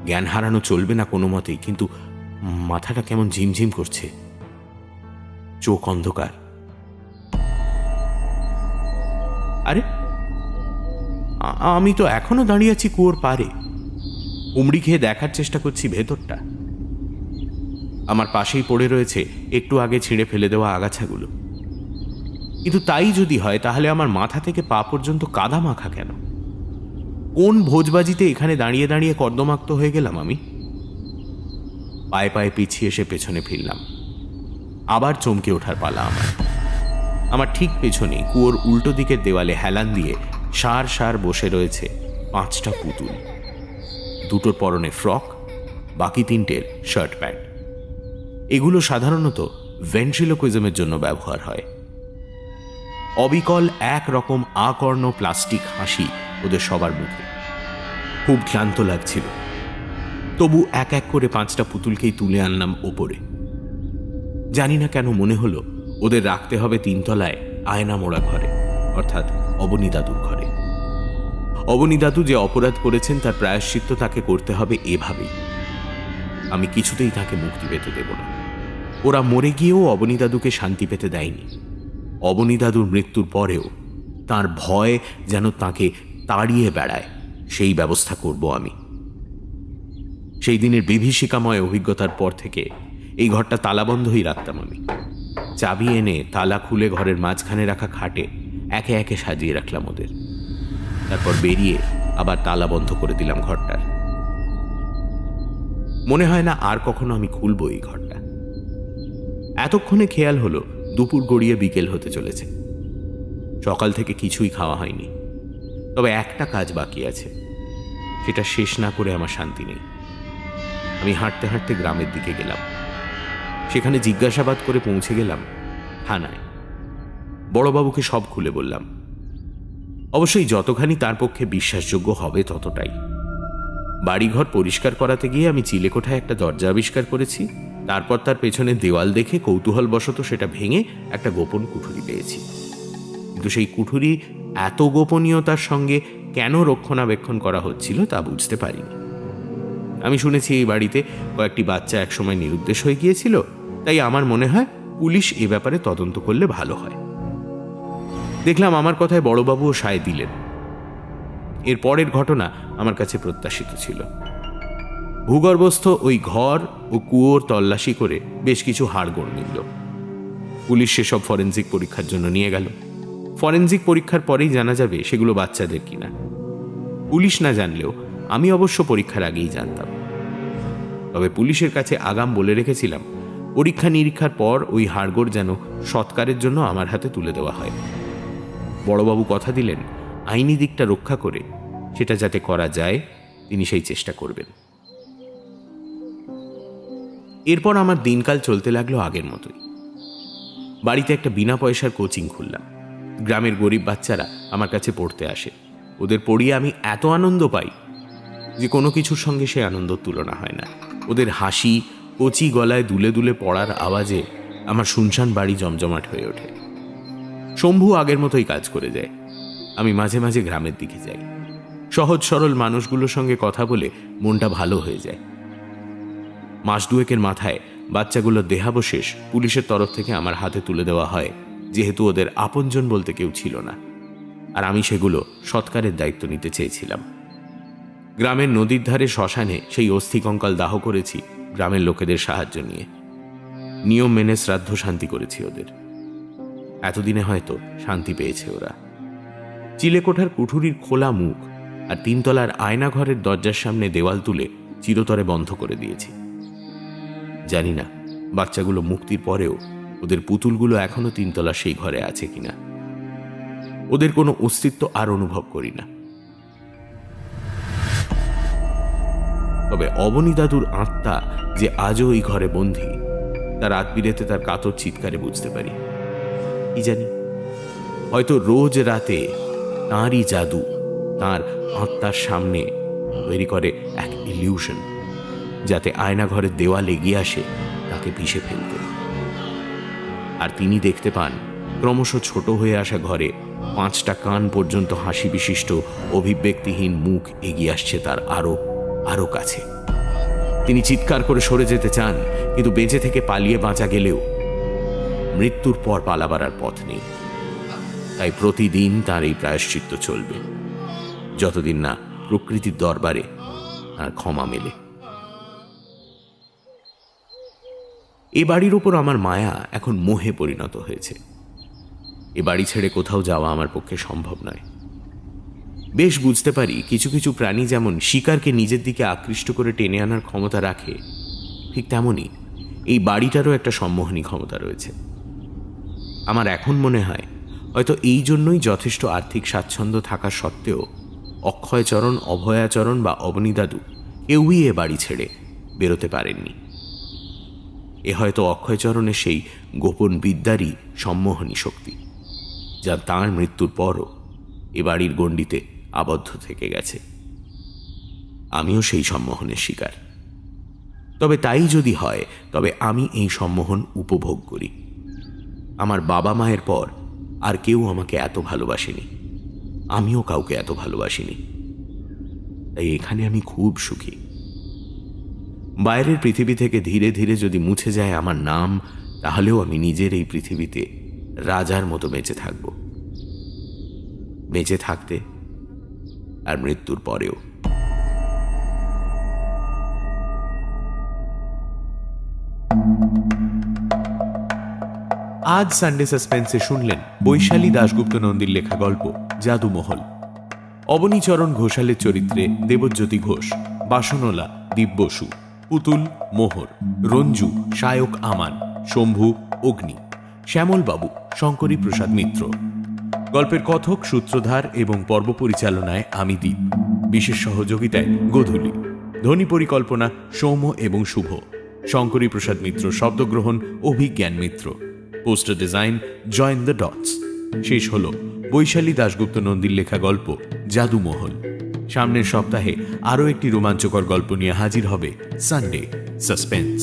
জ্ঞান হারানো চলবে না কোনো মতেই, কিন্তু মাথাটা কেমন ঝিমঝিম করছে, চোখ অন্ধকার। আরে আমি তো এখনো দাঁড়িয়ে আছি কুয়োর পারে। উমড়ি খেয়ে দেখার চেষ্টা করছি ভেতরটা। আমার পাশেই পড়ে রয়েছে একটু আগে ছিঁড়ে ফেলে দেওয়া আগাছাগুলো। কিন্তু তাই যদি হয়, তাহলে আমার মাথা থেকে পা পর্যন্ত কাদা মাখা কেন? কোন ভোজবাজিতে এখানে দাঁড়িয়ে দাঁড়িয়ে কর্দমাক্ত হয়ে গেলাম আমি? পায়ে পায়ে পিছিয়ে এসে পেছনে ফিরলাম। আবার চমকে ওঠার পালা আমার। আমার ঠিক পেছনে কুয়োর উল্টো দিকের দেওয়ালে হেলান দিয়ে সার সার বসে রয়েছে 5টা পুতুল। দুটোর পরনে ফ্রক, বাকি 3টের শার্ট প্যান্ট। এগুলো সাধারণত ভেন্ট্রিলোকুইজমের জন্য ব্যবহার হয়। অবিকল একরকম আকর্ণ প্লাস্টিক হাসি ওদের সবার মুখে। খুব ক্লান্ত লাগছিল, তবু এক এক করে 5টা পুতুলকেই তুলে আনলাম ওপরে। জানি না কেন মনে হলো ওদের রাখতে হবে 3 তলায় আয়না মোড়া ঘরে, অর্থাৎ অবনী দাদুর ঘরে। অবনী দাদু যে অপরাধ করেছেন তার প্রায়শ্চিত্ত তাকে করতে হবে এভাবেই। আমি কিছুতেই তাকে মুক্তি পেতে দেব না। ওরা মরে গিয়েও অবনী দাদুকে শান্তি পেতে দেয়নি। অবনী দাদুর মৃত্যুর পরেও তার ভয় যেন তাকে তাড়িয়ে বেড়ায়, সেই ব্যবস্থা করব আমি। সেই দিনের বিভীষিকাময় অভিজ্ঞতার পর থেকে এই ঘরটা তালাবন্ধই রাখতাম আমি। চাবি এনে তালা খুলে ঘরের মাঝখানে রাখা খাটে একে একে সাজিয়ে রাখলাম ওদের। তারপর বেরিয়ে আবার তালা বন্ধ করে দিলাম ঘরটার। মনে হয় না আর কখনো আমি খুলবো এই ঘরটা। এতক্ষণে খেয়াল হলো দুপুর গড়িয়ে বিকেল হতে চলেছে। সকাল থেকে কিছুই খাওয়া হয়নি, তবে একটা কাজ বাকি আছে, সেটা শেষ না করে আমার শান্তি নেই। আমি হাঁটতে হাঁটতে গ্রামের দিকে গেলাম। সেখানে জিজ্ঞাসাবাদ করে পৌঁছে গেলাম থানায়। বড়বাবুকে সব খুলে বললাম। অবশ্যই যতখানি তার পক্ষে বিশ্বাসযোগ্য হবে ততটাই। বাড়িঘর পরিষ্কার করাতে গিয়ে আমি চিলেকোঠায় একটা দরজা আবিষ্কার করেছি। তারপর তার পেছনে দেওয়াল দেখে কৌতূহলবশত সেটা ভেঙে একটা গোপন কুঠুরি পেয়েছি। কিন্তু সেই কুঠুরি এত গোপনীয়তার সঙ্গে কেন রক্ষণাবেক্ষণ করা হচ্ছিল তা বুঝতে পারিনি। আমি শুনেছি এই বাড়িতে কয়েকটি বাচ্চা একসময় নিরুদ্দেশ হয়ে গিয়েছিল, তাই আমার মনে হয় পুলিশ এ ব্যাপারে তদন্ত করলে ভালো হয়। দেখলাম আমার কথায় বড়বাবুও সায় দিলেন। এর পরের ঘটনা আমার কাছে প্রত্যাশিত ছিল। ভূগর্ভস্থ ওই ঘর ও কুয়োর তল্লাশি করে বেশ কিছু হাড়গোড় মিলল। পুলিশ সেসব ফরেনজিক পরীক্ষার জন্য নিয়ে গেল। ফরেনজিক পরীক্ষার পরেই জানা যাবে সেগুলো বাচ্চাদের কিনা। পুলিশ না জানলেও আমি অবশ্য পরীক্ষার আগেই জানতাম। তবে পুলিশের কাছে আগাম বলে রেখেছিলাম পরীক্ষা নিরীক্ষার পর ওই হাড়গোড় যেন সৎকারের জন্য আমার হাতে তুলে দেওয়া হয়। বড়বাবু কথা দিলেন আইনি দিকটা রক্ষা করে সেটা যাতে করা যায় তিনি সেই চেষ্টা করবেন। এরপর আমার দিনকাল চলতে লাগলো আগের মতোই। বাড়িতে একটা বিনা পয়সার কোচিং খুললাম, গ্রামের গরিব বাচ্চারা আমার কাছে পড়তে আসে। ওদের পড়িয়ে আমি এত আনন্দ পাই যে কোনো কিছুর সঙ্গে সে আনন্দ তুলনা হয় না। ওদের হাসি, কচি গলায় দুলে দুলে পড়ার আওয়াজে আমার শুনশান বাড়ি জমজমাট হয়ে ওঠে। শম্ভু আগের মতোই কাজ করে যায়। আমি মাঝে মাঝে গ্রামের দিকে যাই। সহজ সরল মানুষগুলোর সঙ্গে কথা বলে মনটা ভালো হয়ে যায়। মাস দুয়েকের মাথায় বাচ্চাগুলোর দেহাবশেষ পুলিশের তরফ থেকে আমার হাতে তুলে দেওয়া হয়, যেহেতু ওদের আপনজন বলতে কেউ ছিল না, আর আমি সেগুলো সৎকারের দায়িত্ব নিতে চেয়েছিলাম। গ্রামের নদীর ধারে শ্মশানে সেই অস্থি কঙ্কাল দাহ করেছি গ্রামের লোকেদের সাহায্য নিয়ে। নিয়ম মেনে শ্রাদ্ধ শান্তি করেছি ওদের। এতদিনে হয়তো শান্তি পেয়েছে ওরা। চিলেকোঠার কুঠুরির খোলা মুখ আর তিনতলার আয়নাঘরের দরজার সামনে দেওয়াল তুলে চিরতরে বন্ধ করে দিয়েছি। জানি না বাচ্চাগুলো মুক্তির পরেও ওদের পুতুলগুলো এখনো তিনতলা সেই ঘরে আছে কিনা। ওদের কোনো অস্তিত্ব আর অনুভব করি না। তবে অবনী দাদুর আত্মা যে আজও ওই ঘরে বন্দী, তার রাত বিরেতে তার কাতর চিৎকারে বুঝতে পারি। কি জানি, হয়তো রোজ রাতে তাঁরই জাদু তার আত্মার সামনে তৈরি করে এক ইলিউশন, যাতে আয়না ঘরের দেওয়াল এগিয়ে আসে তাকে পিষে ফেলতে। আর তিনি দেখতে পান ক্রমশ ছোট হয়ে আসা ঘরে 5টা কান পর্যন্ত হাসি বিশিষ্ট অভিব্যক্তিহীন মুখ এগিয়ে আসছে তার আরো আরো কাছে। তিনি চিৎকার করে সরে যেতে চান, কিন্তু বেঁচে থেকে পালিয়ে বাঁচা গেলেও মৃত্যুর পর পালাবার আর পথ নেই। তাই প্রতিদিন তার এই প্রায়শ্চিত্ত চলবে, যতদিন না প্রকৃতির দরবারে তার ক্ষমা মেলে। এ বাড়ির ওপর আমার মায়া এখন মোহে পরিণত হয়েছে। এ বাড়ি ছেড়ে কোথাও যাওয়া আমার পক্ষে সম্ভব নয়। বেশ বুঝতে পারি কিছু কিছু প্রাণী যেমন শিকারকে নিজের দিকে আকৃষ্ট করে টেনে আনার ক্ষমতা রাখে, ঠিক তেমনই এই বাড়িটারও একটা সম্মোহনী ক্ষমতা রয়েছে। আমার এখন মনে হয় হয়তো এই জন্যই যথেষ্ট আর্থিক স্বাচ্ছন্দ্য থাকা সত্ত্বেও অক্ষয়চরণ, অভয়াচরণ বা অবনী দাদু কেউই এ বাড়ি ছেড়ে বেরোতে পারেননি। এ হয়তো অক্ষয়চরণের সেই গোপন বিদ্যারই সম্মোহনী শক্তি, যা তাঁর মৃত্যুর পরও এ বাড়ির গণ্ডিতে আবদ্ধ থেকে গেছে। আমিও সেই সম্মোহনের শিকার। তবে তাই যদি হয়, তবে আমি এই সম্মোহন উপভোগ করি। আমার বাবা মায়ের পর আর কেউ আমাকে এত ভালোবাসেনি, আমিও কাউকে এত ভালোবাসিনি। তাই এখানে আমি খুব সুখী। বাইরের পৃথিবী থেকে ধীরে ধীরে যদি মুছে যায় আমার নাম, তাহলেও আমি নিজের এই পৃথিবীতে রাজার মতো বেঁচে থাকব, বেঁচে থাকতে আর মৃত্যুর পরেও। আজ সানডে সাসপেন্সে শুনলেন বৈশালী দাশগুপ্ত নন্দীর লেখা গল্প জাদুমহল। অবনীচরণ ঘোষালের চরিত্রে দেবজ্যোতি ঘোষ, বাসনলা দীপ বসু, পুতুল মোহর, রঞ্জু শায়ক আমান, শম্ভু অগ্নি, শ্যামলবাবু শঙ্করী প্রসাদ মিত্র। গল্পের কথক, সূত্রধার এবং পর্ব পরিচালনায় আমি দীপ। বিশেষ সহযোগিতায় গোধূলি। ধ্বনি পরিকল্পনা সৌম্য এবং শুভ। শঙ্করী প্রসাদ মিত্র শব্দগ্রহণ, Abhijnan Mitra. Poster design join the dots. শেষ হল বৈশালী দাশগুপ্ত নন্দীর লেখা গল্প জাদুমহল। সামনের সপ্তাহে আরও একটি রোমাঞ্চকর গল্প নিয়ে হাজির হবে সানডে সাসপেন্স।